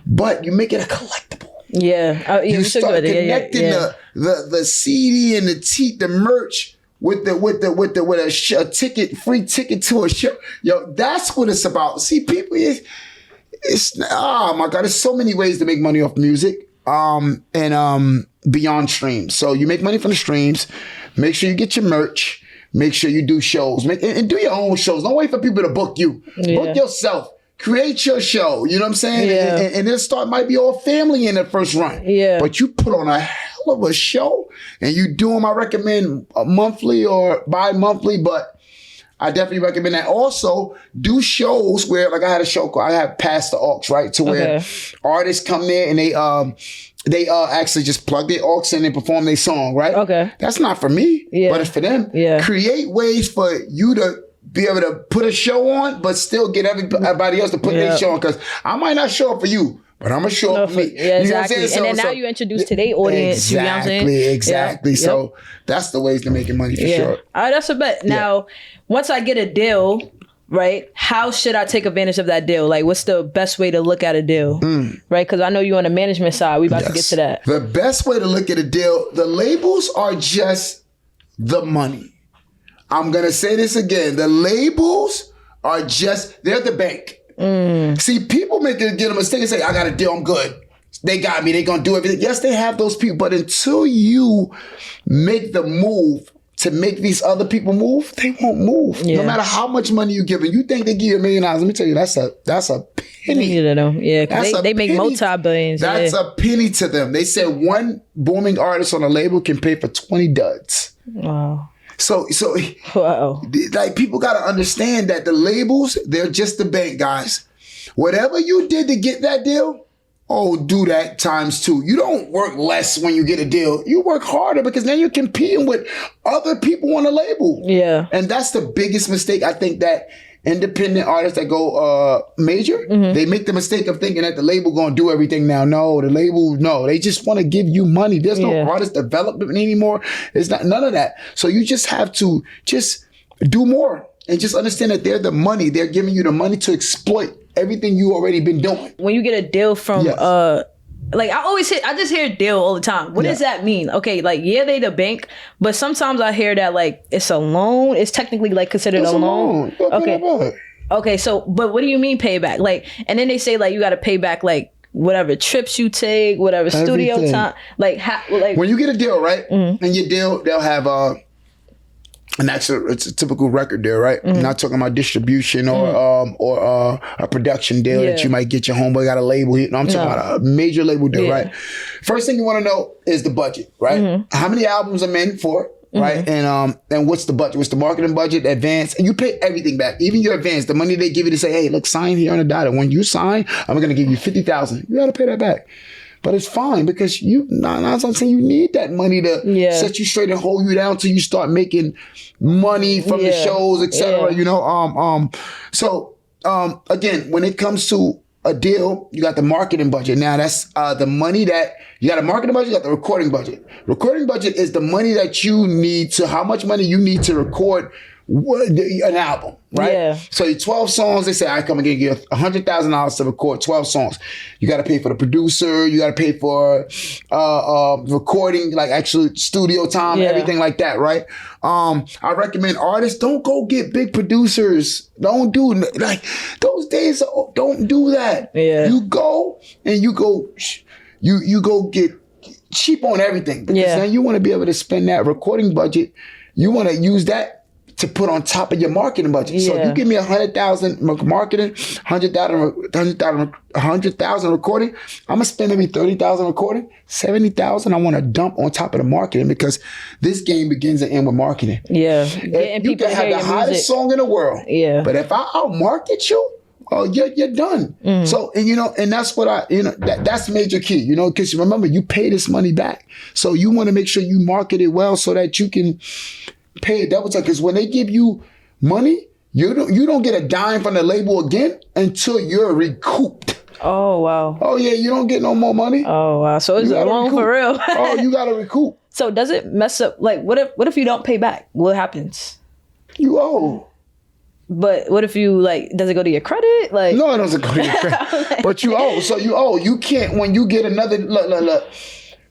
but you make it a collectible. Yeah, you start connecting the CD and the merch with a ticket, free ticket to a show. Yo, that's what it's about. See, people, it's oh my God, there's so many ways to make money off music, and beyond streams. So you make money from the streams. Make sure you get your merch. Make sure you do shows. And do your own shows. Don't wait for people to book you. Book yourself. Create your show. You know what I'm saying? Yeah. And this might be all family in the first run. Yeah. But you put on a hell of a show, and you do them, I recommend monthly or bi-monthly, but I definitely recommend that. Also, do shows where, like I had a show called, I had Pass the Aux, right? To where artists come there and they actually just plug their aux in and perform their song, right? Okay. That's not for me, but it's for them. Yeah. Create ways for you to be able to put a show on, but still get everybody else to put their show on. Because I might not show up for you, but I'm going to show up for me. Yeah, exactly. You know and then now you introduce to their audience. Exactly, you know what I'm saying? Exactly. Yep. So that's the ways to making money for sure. All right, that's a bet. Now, once I get a deal, right, how should I take advantage of that deal? Like, what's the best way to look at a deal? Right? Because I know you're on the management side. We about to get to that. The best way to look at a deal, the labels are just the money. I'm going to say this again. The labels are they're the bank. See, people get a mistake and say, I got a deal, I'm good. They got me, they going to do everything. Yes, they have those people, but until you make the move to make these other people move, they won't move. Yeah. No matter how much money you give them. You think they give you $1 million, let me tell you, that's a penny. Yeah, because they make multi-billions. That's a penny to them. They said one booming artist on a label can pay for 20 duds. Wow. So like, people got to understand that the labels, they're just the bank, guys. Whatever you did to get that deal, do that times 2. You don't work less when you get a deal. You work harder, because then you're competing with other people on the label. Yeah. And that's the biggest mistake, I think, that independent artists that go major, they make the mistake of thinking that the label going to do everything now. No, the label, they just want to give you money. There's no artist development anymore. It's not none of that. So you just have to just do more and just understand that they're the money. They're giving you the money to exploit everything you already been doing. When you get a deal from like I just hear deal all the time. What does that mean? Okay, like they the bank, but sometimes I hear that like it's a loan. It's technically like considered a loan. Okay. Okay, so, but what do you mean payback? Like, and then they say like you got to pay back like whatever trips you take, whatever studio Everything. time. Like, like when you get a deal, right? And your deal, they'll have and it's a typical record deal, right? I'm not talking about distribution or a production deal that you might get your homeboy got a label here. No, I'm talking about a major label deal, right? First thing you want to know is the budget, right? How many albums I'm in for, right? And what's the budget? What's the marketing budget, advance? And you pay everything back, even your advance, the money they give you to say, hey, look, sign here on the dot. And when you sign, I'm going to give you $50,000. You got to pay that back. But it's fine because I'm saying you need that money to set you straight and hold you down till you start making money from the shows, etc. You know, so again, when it comes to a deal, you got the marketing budget. Now that's the money that you got a marketing budget, you got the recording budget. Recording budget is the money that you need to, how much money you need to record an album, right? Yeah. So 12 songs, they say, I come and give you $100,000 to record 12 songs. You got to pay for the producer, you got to pay for recording, like actual studio time, everything like that, right? I recommend artists, don't go get big producers. Don't do, like, those days, don't do that. Yeah. You go and you go get cheap on everything. Because now you want to be able to spend that recording budget. You want to use that to put on top of your marketing budget. So if you give me $100,000 marketing, $100,000 recording, I'm gonna spend maybe $30,000 recording, $70,000 I want to dump on top of the marketing because this game begins and ends with marketing. Yeah, and you can have the hottest song in the world. Yeah, but if I outmarket you, oh, you're done. So, and you know, and that's what that's major key, you know, because remember, you pay this money back. So you want to make sure you market it well so that you can pay a double time. Because when they give you money, you don't get a dime from the label again until you're recouped. Oh, wow. Oh, yeah, you don't get no more money. Oh, wow. So it's a loan for real. Oh, you got to recoup. So does it mess up? Like, what if you don't pay back? What happens? You owe. But what if you, like, does it go to your credit? Like, no, it doesn't go to your credit. But you owe. So you owe. You can't, when you get another, look.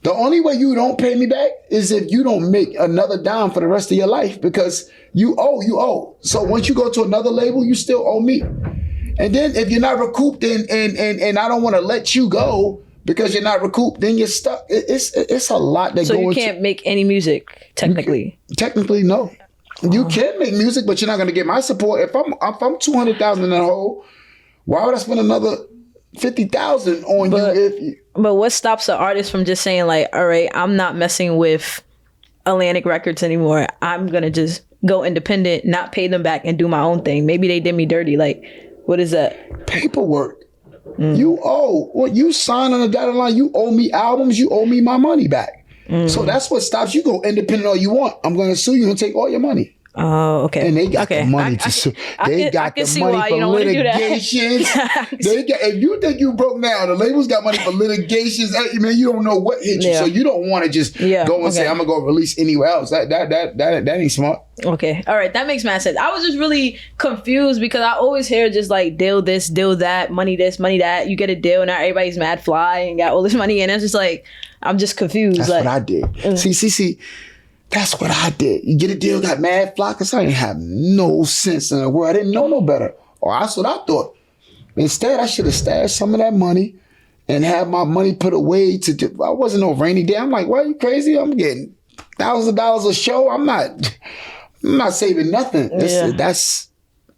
The only way you don't pay me back is if you don't make another dime for the rest of your life because you owe. So once you go to another label, you still owe me. And then if you're not recouped and I don't want to let you go because you're not recouped, then you're stuck. It's a lot that goes. So you can't make any music, technically? Technically, no. You can make music, but you're not going to get my support. If I'm 200,000 in the hole, why would I spend another 50,000 on you? But what stops an artist from just saying like, all right, I'm not messing with Atlantic Records anymore. I'm gonna just go independent, not pay them back, and do my own thing. Maybe they did me dirty. Like, what is that? Paperwork. You owe. Well, you sign on the dotted line. You owe me albums. You owe me my money back. So that's what stops you. Go independent all you want. I'm gonna sue you and take all your money. Oh, okay. And they got the money to sue. They got the money for litigations. If you think you broke now, the labels got money for litigations. Hey, man, you don't know what hit you, so you don't want to just go and say I'm gonna go release anywhere else. That ain't smart. Okay, all right, that makes mad sense. I was just really confused because I always hear just like deal this, deal that, money this, money that. You get a deal, now everybody's mad fly and got all this money, and it's just like I'm just confused. That's like, what I did. See. That's what I did. You get a deal, got mad fly, because I didn't have no sense in the world. I didn't know no better. Or that's what I thought. Instead, I should have stashed some of that money and have my money put away I wasn't no rainy day. I'm like, why are you crazy? I'm getting thousands of dollars a show. I'm not saving nothing. That's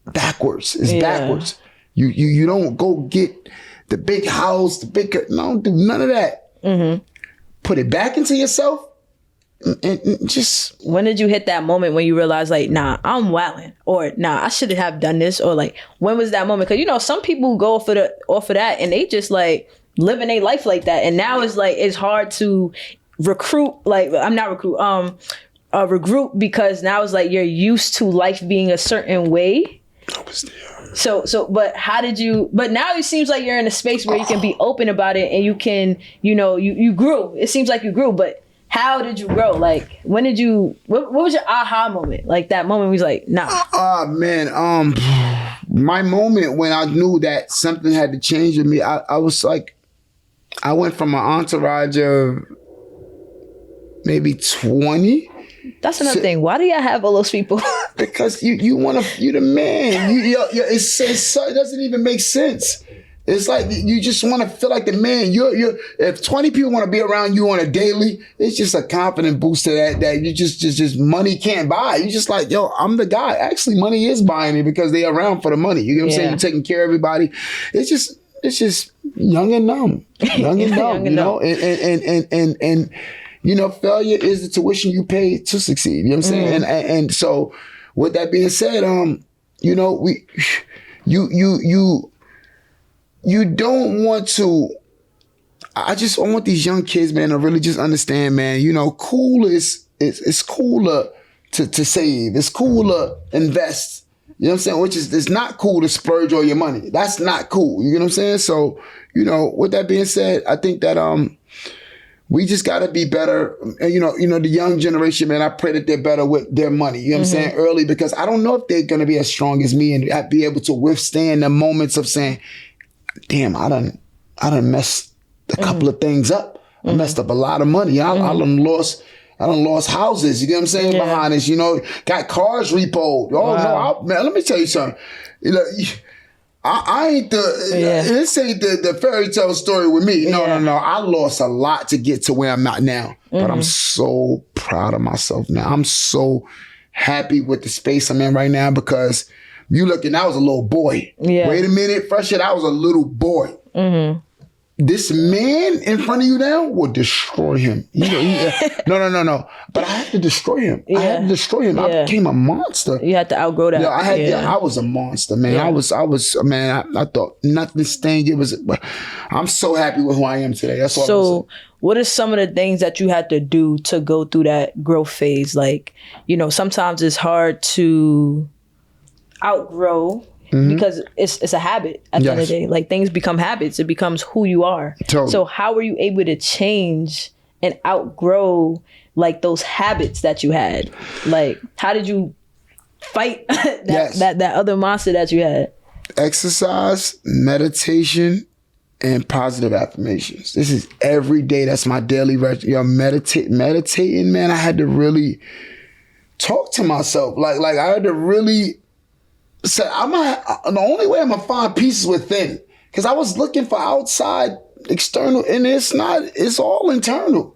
backwards. It's backwards. You don't go get the big house, don't do none of that. Put it back into yourself. And just, when did you hit that moment when you realized like, nah, I'm wilding, or nah, I shouldn't have done this, or like, when was that moment? Because you know, some people go off of that and they just like living a life like that, and now it's like it's hard to regroup because now it's like you're used to life being a certain way. So, but how did you? But now it seems like you're in a space where you can be open about it, and you can, you grew. It seems like you grew, but. How did you grow? Like, when did you, what was your aha moment? Like that moment was like, nah. Man, my moment when I knew that something had to change with me, I was like, I went from an entourage of maybe 20. That's another thing. Why do y'all have all those people? Because you the man. It doesn't even make sense. It's like you just want to feel like the man. If 20 people want to be around you on a daily, it's just a confident boost to that you just money can't buy. You just like, yo, I'm the guy. Actually, money is buying me because they around for the money. You know what I'm saying? You're taking care of everybody. It's just young and dumb. Young and dumb, you know? And you know, failure is the tuition you pay to succeed. You know what I'm saying? And so with that being said, you know, you don't want to. I want these young kids, man, to really just understand, man. You know, it's cooler to save. It's cooler invest. You know what I'm saying? Which is, it's not cool to splurge all your money. That's not cool. You know what I'm saying? So, you know, with that being said, I think that we just got to be better. You know, the young generation, man, I pray that they're better with their money. You know what I'm saying? Early, because I don't know if they're going to be as strong as me and be able to withstand the moments of saying, damn, I done messed a couple of things up. I messed up a lot of money. I done lost houses. You know what I'm saying? Behind this, you know, got cars repoed. Oh no, man, let me tell you something. You know, I ain't this ain't the fairy tale story with me. No. I lost a lot to get to where I'm at now. But I'm so proud of myself now. I'm so happy with the space I'm in right now because you looking, I was a little boy. Yeah. Wait a minute, Phresher, I was a little boy. This man in front of you now will destroy him. No. But I had to destroy him. I had to destroy him. I became a monster. You had to outgrow that. I was a monster, man. I thought nothing stank. I'm so happy with who I am today. That's all. So what are some of the things that you had to do to go through that growth phase? Like, you know, sometimes it's hard to outgrow because it's a habit at the end of the day. Like, things become habits. It becomes who you are. Totally. So how were you able to change and outgrow like those habits that you had? Like, how did you fight that other monster that you had? Exercise, meditation, and positive affirmations. This is every day. That's my daily meditating, man. I had to really talk to myself. Like I had to really say, the only way I'm gonna find peace is within. Because I was looking for outside, external, and it's all internal.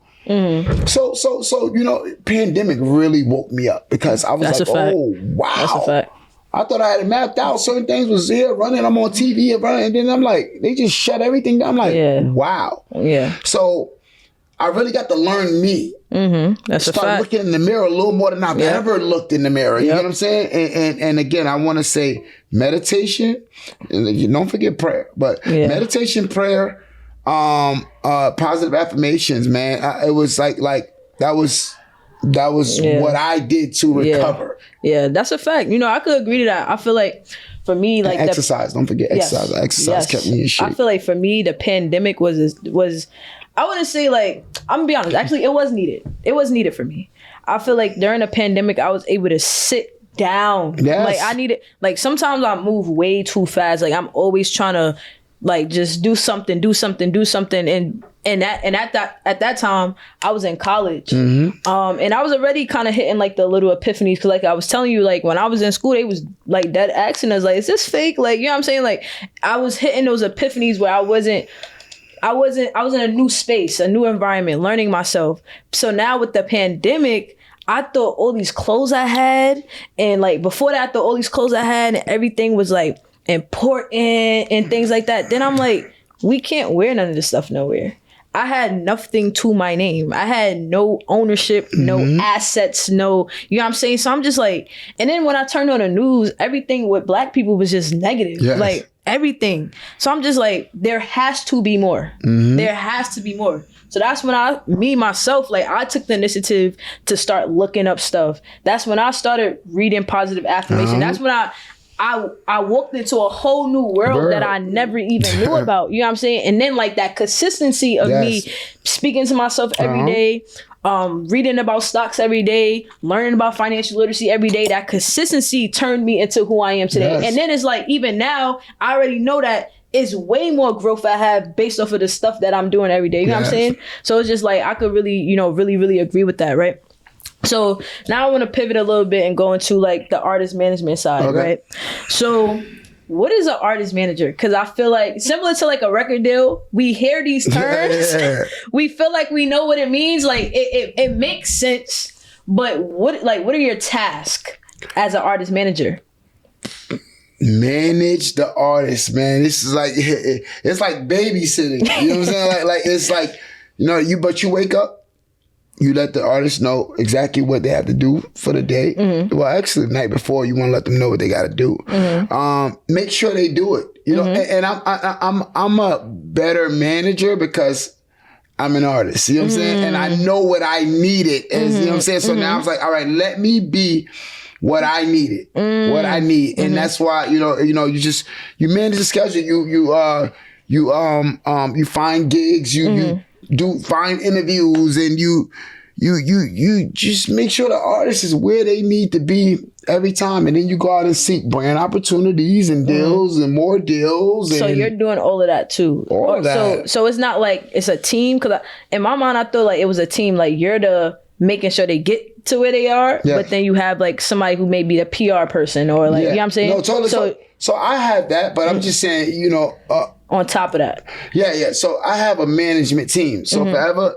So you know, pandemic really woke me up because I was oh wow. That's a fact. I thought I had it mapped out. Certain things was here running. I'm on TV running, and then I'm like, they just shut everything down. I'm like, wow. Yeah. So I really got to learn me. That's a fact. Start looking in the mirror a little more than I've ever looked in the mirror. You know what I'm saying? And again, I want to say meditation. And don't forget prayer, but meditation, prayer, positive affirmations, man. It was like that was what I did to recover. Yeah, that's a fact. You know, I could agree to that. I feel like for me, like and exercise. Don't forget exercise. Exercise kept me in shape. I feel like for me, the pandemic was. I wouldn't say like, I'm gonna be honest. Actually, it was needed. It was needed for me. I feel like during the pandemic, I was able to sit down. Like I needed. Like sometimes I move way too fast. Like I'm always trying to like just do something. And at that time, I was in college. And I was already kind of hitting like the little epiphanies. Cause like I was telling you, like when I was in school, they was like dead asking us like, is this fake? Like, you know what I'm saying? Like I was hitting those epiphanies where I was in a new space, a new environment, learning myself. So now with the pandemic, I thought all these clothes I had, and like before that, I thought all these clothes I had and everything was like important and things like that. Then I'm like, we can't wear none of this stuff nowhere. I had nothing to my name. I had no ownership, no assets, no, you know what I'm saying? So I'm just like, and then when I turned on the news, everything with Black people was just negative. Like everything. So I'm just like, there has to be more. There has to be more. So that's when I took the initiative to start looking up stuff. That's when I started reading positive affirmation. That's when I walked into a whole new world that I never even knew about. You know what I'm saying? And then like that consistency of me speaking to myself every day, reading about stocks every day, learning about financial literacy every day, that consistency turned me into who I am today. And then it's like, even now, I already know that it's way more growth I have based off of the stuff that I'm doing every day. You know what I'm saying? So it's just like, I could really, really agree with that, right? So now I want to pivot a little bit and go into like the artist management side, right? So what is an artist manager? Because I feel like similar to like a record deal, we hear these terms, we feel like we know what it means. Like it makes sense, but what are your tasks as an artist manager? Manage the artist, man. This is like it's like babysitting. You know what I'm saying? Like it's like you wake up. You let the artist know exactly what they have to do for the day. Well, actually, the night before, you want to let them know what they got to do. Make sure they do it. And I'm a better manager because I'm an artist. You know what I'm saying? And I know what I needed. You know what I'm saying? So now I was like, all right, let me be what I needed, what I need, and that's why you manage the schedule. You find gigs. You do find interviews, and you just make sure the artist is where they need to be every time, and then you go out and seek brand opportunities and deals and more deals. So you're doing all of that too. All of that. So it's not like it's a team, because in my mind I thought like it was a team. Like you're the making sure they get to where they are, but then you have like somebody who may be a PR person or like you know what I'm saying. No, totally. So I have that, but I'm just saying, on top of that. Yeah. So I have a management team. So Forever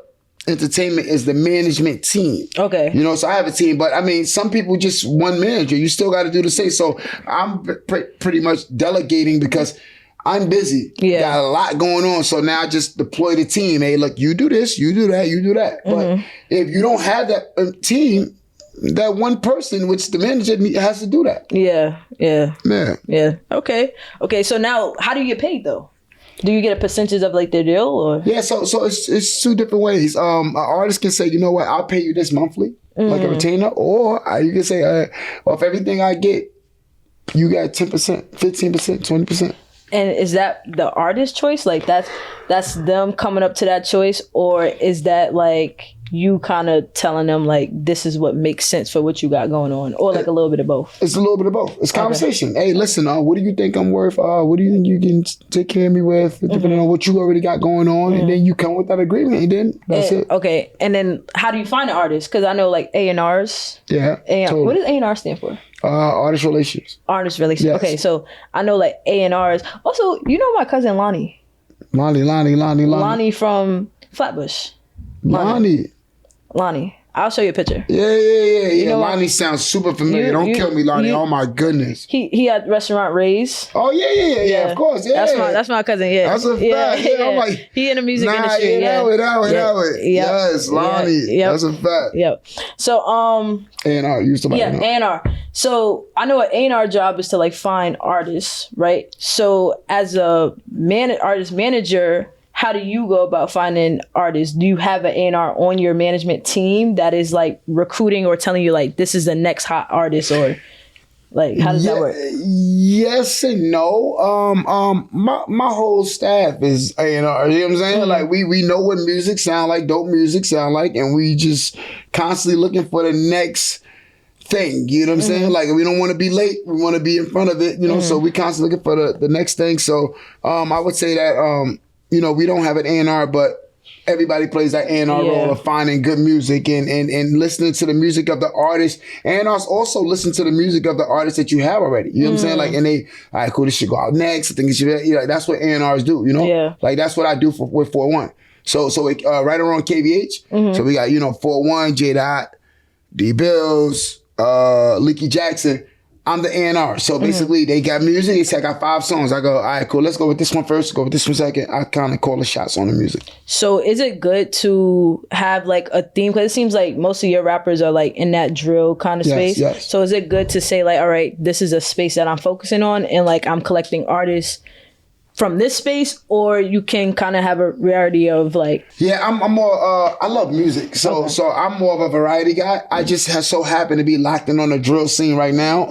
Entertainment is the management team. Okay. So I have a team, but I mean, some people just one manager. You still got to do the same. So I'm pretty much delegating because I'm busy. Got a lot going on. So now I just deploy the team. Hey, look, you do this, you do that, you do that. But if you don't have that team, that one person, which the manager has to do that. Yeah. Okay. So now, how do you get paid though? Do you get a percentage of like their deal, or? Yeah. So it's two different ways. An artist can say, you know what, I'll pay you this monthly, like a retainer, or you can say, well, if everything I get, you got 10%, 15%, 20%. And is that the artist's choice? Like that's them coming up to that choice, or is that like you kind of telling them like this is what makes sense for what you got going on, or like a little bit of both? It's a little bit of both. It's conversation. Hey, listen, what do you think I'm worth? What do you think you can take care of me with, depending on what you already got going on, and then you come with that agreement, and then that's it. Okay, and then how do you find an artist? Because I know like A&Rs. Yeah. Totally. What does A&R stand for? Artist relations. Artist relations. Yes. Okay, so I know like A&Rs. Also, my cousin Lonnie. Lonnie from Flatbush. Lonnie. I'll show you a picture. Yeah. Lonnie sounds super familiar. Don't kill me, Lonnie. Oh my goodness. He had restaurant Raise. Oh yeah. Of course. Yeah. That's my cousin. Yeah. That's a fact. Yeah. I'm like, he in the music industry. Yes, Lonnie. That's a fact. Yep. So A&R used to A&R. So I know an A&R job is to like find artists, right? So as a artist manager, how do you go about finding artists? Do you have an A&R on your management team that is like recruiting or telling you like this is the next hot artist, or like how does that work? Yes and no. My whole staff is A&R. You know what I'm saying? Like we know what music sound like, dope music sound like, and we just constantly looking for the next thing. You know what I'm saying? Like we don't want to be late. We want to be in front of it. So we constantly looking for the next thing. So I would say that we don't have an A&R, but everybody plays that A&R role of finding good music and listening to the music of the artist. A&Rs also listen to the music of the artist that you have already. You know what I'm saying? Like, and they, all right, cool, this should go out next. I think it should, that's what A&Rs do, Yeah. Like, that's what I do with 4-1. So right around KVH. So we got, 4-1, J Dot, D Bills, Leaky Jackson. I'm the A&R. So basically, they got music. They say, I got 5 songs. I go, all right, cool. Let's go with this one first. Go with this one second. I kind of call the shots on the music. So is it good to have like a theme? Because it seems like most of your rappers are like in that drill kind of space. Yes. So is it good to say like, all right, this is a space that I'm focusing on, and like I'm collecting artists from this space, or you can kind of have a variety of like... Yeah, I'm more, I love music. So I'm more of a variety guy. I just so happen to be locked in on the drill scene right now.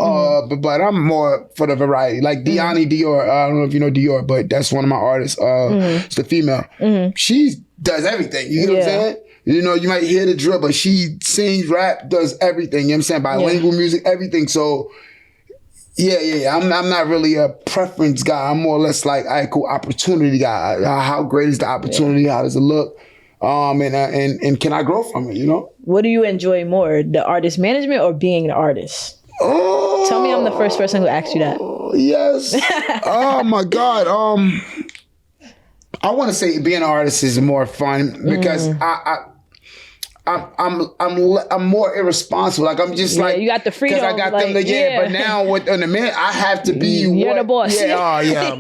But I'm more for the variety. Like Deani Dior, I don't know if you know Dior, but that's one of my artists. It's the female. She does everything. You know what I'm saying? You might hear the drill, but she sings, rap, does everything. You know what I'm saying? Bilingual music, everything. So... Yeah. I'm not really a preference guy. I'm more or less like, all right, cool, opportunity guy. How great is the opportunity? How does it look? And can I grow from it? You know. What do you enjoy more, the artist management or being the artist? Oh, tell me I'm the first person who asked you that. Yes. Oh my God. I want to say being an artist is more fun because I'm more irresponsible. Like I'm just like you got the freedom. Because I got them to But now on the minute I have to be the boss. Yeah. Oh yeah.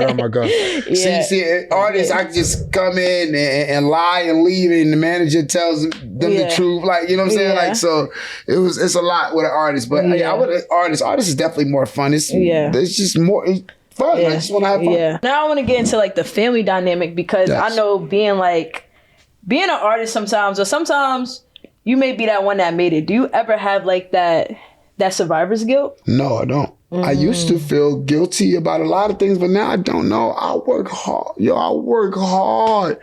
Oh my God. Yeah. See, artists, I can just come in and lie and leave, and the manager tells them the truth. Like you know what I'm saying. Like so, it's a lot with an artist. But I would artist is definitely more fun. It's just more. Fun. I just want to have fun. Yeah. Now I want to get into like the family dynamic because I know being an artist sometimes, or sometimes you may be that one that made it. Do you ever have like that survivor's guilt? No, I don't. I used to feel guilty about a lot of things, but now I don't know. I work hard. I work hard.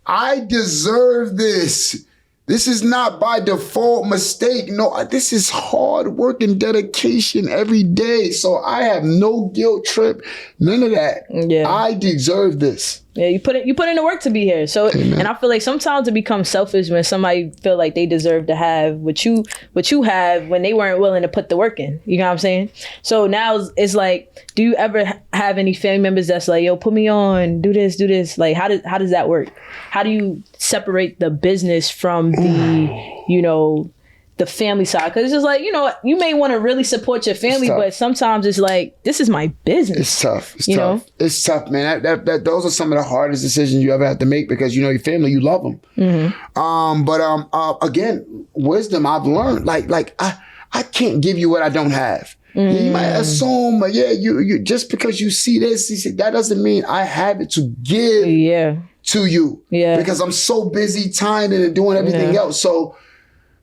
I deserve this. This is not by default mistake. No, this is hard work and dedication every day. So I have no guilt trip, none of that. Yeah. I deserve this. Yeah, you put in the work to be here. So, and I feel like sometimes it becomes selfish when somebody feel like they deserve to have what you have when they weren't willing to put the work in. You know what I'm saying? So now it's like, do you ever have any family members that's like, yo, put me on, do this? Like, how does that work? How do you separate the business from the, the family side? Because it's just like, you may want to really support your family, but sometimes it's like, this is my business. It's tough. It's tough, man. That those are some of the hardest decisions you ever have to make because, your family, you love them. But again, wisdom I've learned, like I can't give you what I don't have. Yeah, you might assume, you just because you see this, that doesn't mean I have it to give to you. Yeah. Because I'm so busy tying it and doing everything else. So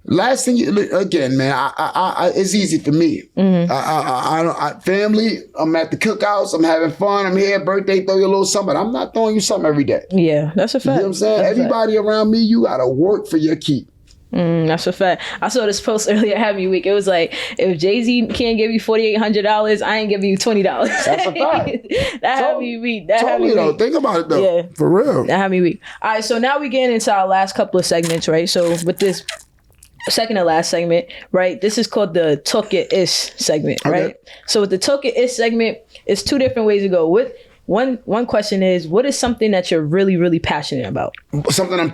last thing, again, man, I it's easy for me. Family, I'm at the cookouts, I'm having fun, I'm here, birthday, throw you a little something. But I'm not throwing you something every day. Yeah, that's a fact. You know what I'm saying? Everybody around me, you gotta work for your keep. That's a fact. I saw this post earlier, Happy Week. It was like, if Jay-Z can't give you $4,800, I ain't giving you $20. That's a fact. Happy Week. Think about it though. Yeah. For real. That Happy Week. All right, so now we get into our last couple of segments, right? So with this second to last segment, right? This is called the Talk Your Ish segment, right? So with the Talk Your Ish segment, it's two different ways to go. With one question is, what is something that you're really, really passionate about? Something I'm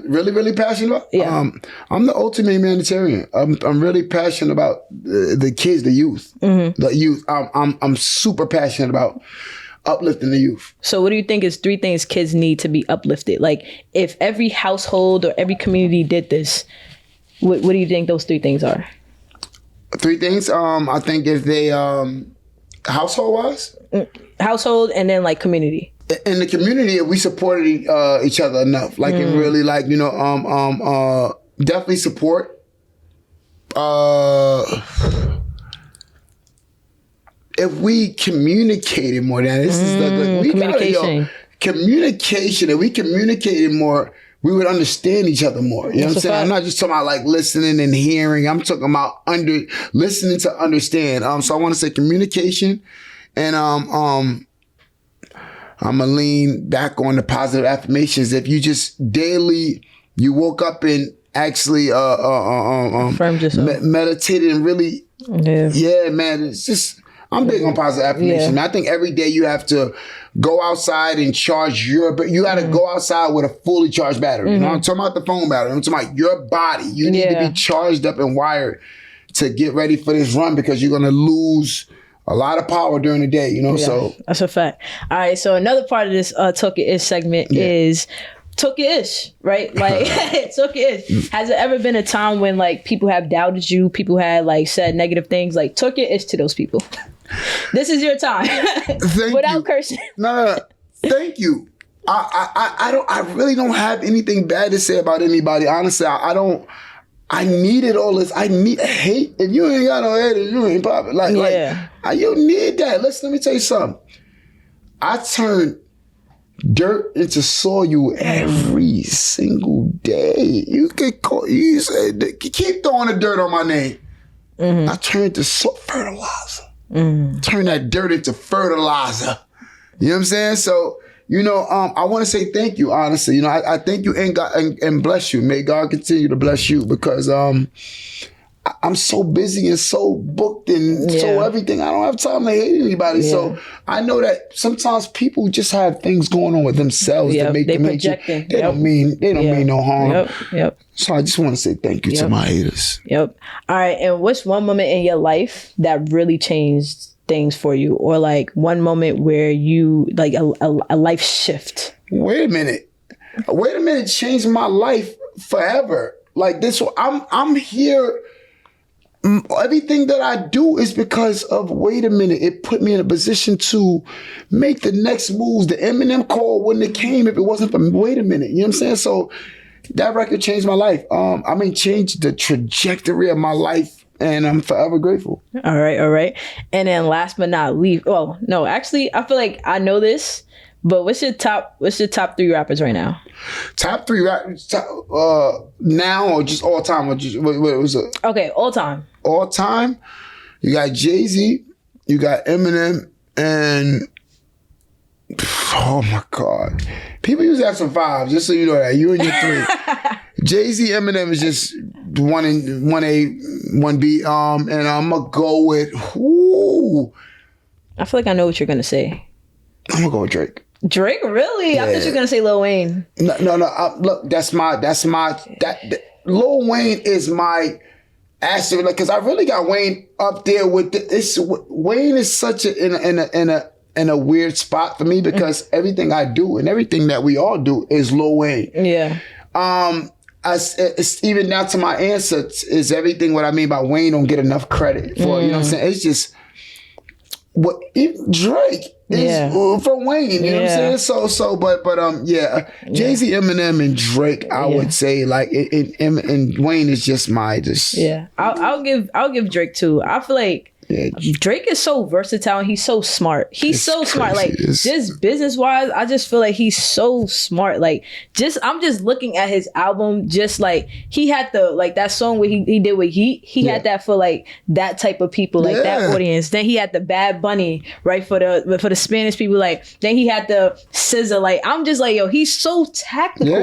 really passionate about? Yeah. I'm the ultimate humanitarian. I'm really passionate about the kids, the youth. The youth. I'm super passionate about uplifting the youth. So what do you think is 3 things kids need to be uplifted? Like if every household or every community did this, what do you think those 3 things are? 3 things? I think if they, household-wise? Household and then like community. In the community, if we supported each other enough, like and really like, definitely support. If we communicated more, then this is communication. Communication. If we communicated more, we would understand each other more. You know what I'm saying? I'm not just talking about like listening and hearing. I'm talking about listening to understand. So I want to say communication, and I'm gonna lean back on the positive affirmations. If you just daily, you woke up and actually meditated and really, man, it's just. I'm big on positive affirmation. I think every day you have to go outside and charge you got to go outside with a fully charged battery. You know, I'm talking about the phone battery. I'm talking about your body. You need to be charged up and wired to get ready for this run because you're going to lose a lot of power during the day, so. That's a fact. All right. So another part of this Talk Your Ish segment is Talk Your Ish, right? Like, Talk Your Ish. Has there ever been a time when like people have doubted you, people had like said negative things, like talk your ish to those people? This is your time. Without cursing. No. Thank you. I really don't have anything bad to say about anybody. Honestly, I don't. I needed all this. I need hate. If you ain't got no hate, you ain't popping. You need that. Let me tell you something. I turn dirt into soil every single day. You keep throwing the dirt on my name. I turn it to fertilizer. Turn that dirt into fertilizer. You know what I'm saying? So, I want to say thank you, honestly. I thank you and God and bless you. May God continue to bless you because I'm so busy and so booked and so everything. I don't have time to hate anybody. Yeah. So I know that sometimes people just have things going on with themselves that make them projecting. They don't mean no harm. Yep. So I just want to say thank you to my haters. Yep. All right. And what's one moment in your life that really changed things for you, or like one moment where you like a life shift? Wait a minute, changed my life forever. Like this, I'm here. Everything that I do is because of, wait a minute, it put me in a position to make the next moves. The Eminem call wouldn't have came if it wasn't for, wait a minute. You know what I'm saying? So that record changed my life. Changed the trajectory of my life, and I'm forever grateful. All right. And then last but not least, well, no, actually, I feel like I know this, but what's your top 3 rappers right now? Top 3 rappers now, or just all time, or just what was it? Okay, all time. All time, you got Jay-Z, you got Eminem, and oh my God, people usually have some 5. Just so you know that you and your 3. Jay-Z, Eminem is just 1A, 1B. And I'm gonna go with I feel like I know what you're gonna say. I'm gonna go with Drake. Drake, really? Yeah. I thought you were gonna say Lil Wayne. No. Look, that's my Lil Wayne is my asterisk, because I really got Wayne up there with Wayne is such in a weird spot for me, because everything I do and everything that we all do is Lil Wayne. Yeah. It's even down to my answer is everything what I mean by Wayne don't get enough credit for. You know what I'm saying? It's just Drake is for Wayne. You know what I'm saying? But Jay-Z, Eminem, and Drake, I would say, like, and Wayne is just I'll give Drake 2. I feel like Drake is so versatile and he's so smart. He's so smart. Like, just business wise, I just feel like he's so smart. Like, I'm just looking at his album, just like he had that song where he did with he had that for like that type of people, like that audience. Then he had the Bad Bunny, right, for the Spanish people. Like, then he had the SZA. Like, I'm just like, yo, he's so technical.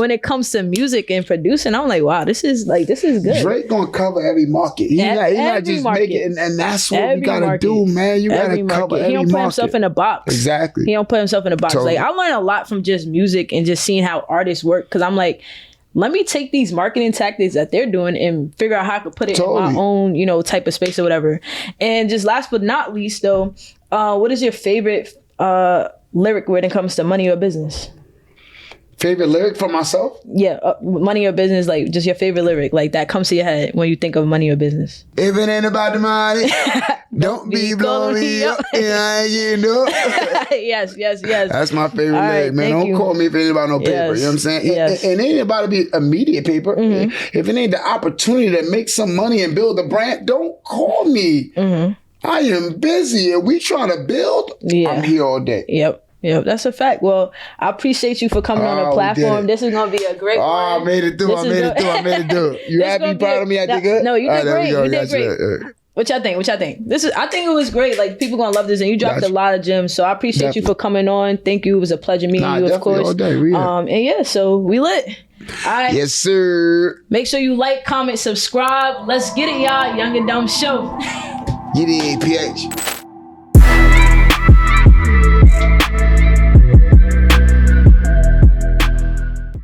When it comes to music and producing, I'm like, wow, this is good. Drake gonna cover every market. He not just make it. And that's what we gotta do, man. You gotta cover every market. He don't put himself in a box. Exactly. He don't put himself in a box. Totally. Like, I learned a lot from just music and just seeing how artists work. Because I'm like, let me take these marketing tactics that they're doing and figure out how I could put it in my own, type of space or whatever. And just last but not least, though, what is your favorite lyric when it comes to money or business? Favorite lyric for myself? Yeah, money or business, like just your favorite lyric, like that comes to your head when you think of money or business. If it ain't about the money, don't be blowing me up. Yes. That's my favorite lyric, man. Don't call me if it ain't about no paper. You know what I'm saying? It ain't about to be immediate paper. If it ain't the opportunity to make some money and build a brand, don't call me. I am busy and we trying to build. I'm here all day. Yep, that's a fact. Well, I appreciate you for coming on the platform. This is going to be a great one. I made it through. You happy, proud of me? I did good? No, you did great. You did great. What y'all think? I think it was great. Like, people going to love this, and you dropped a lot of gems. So I appreciate you for coming on. Thank you. It was a pleasure meeting you, of course. All day. So we lit. All right. Yes, sir. Make sure you like, comment, subscribe. Let's get it, y'all. Young and Dumb Show. Get it, PH.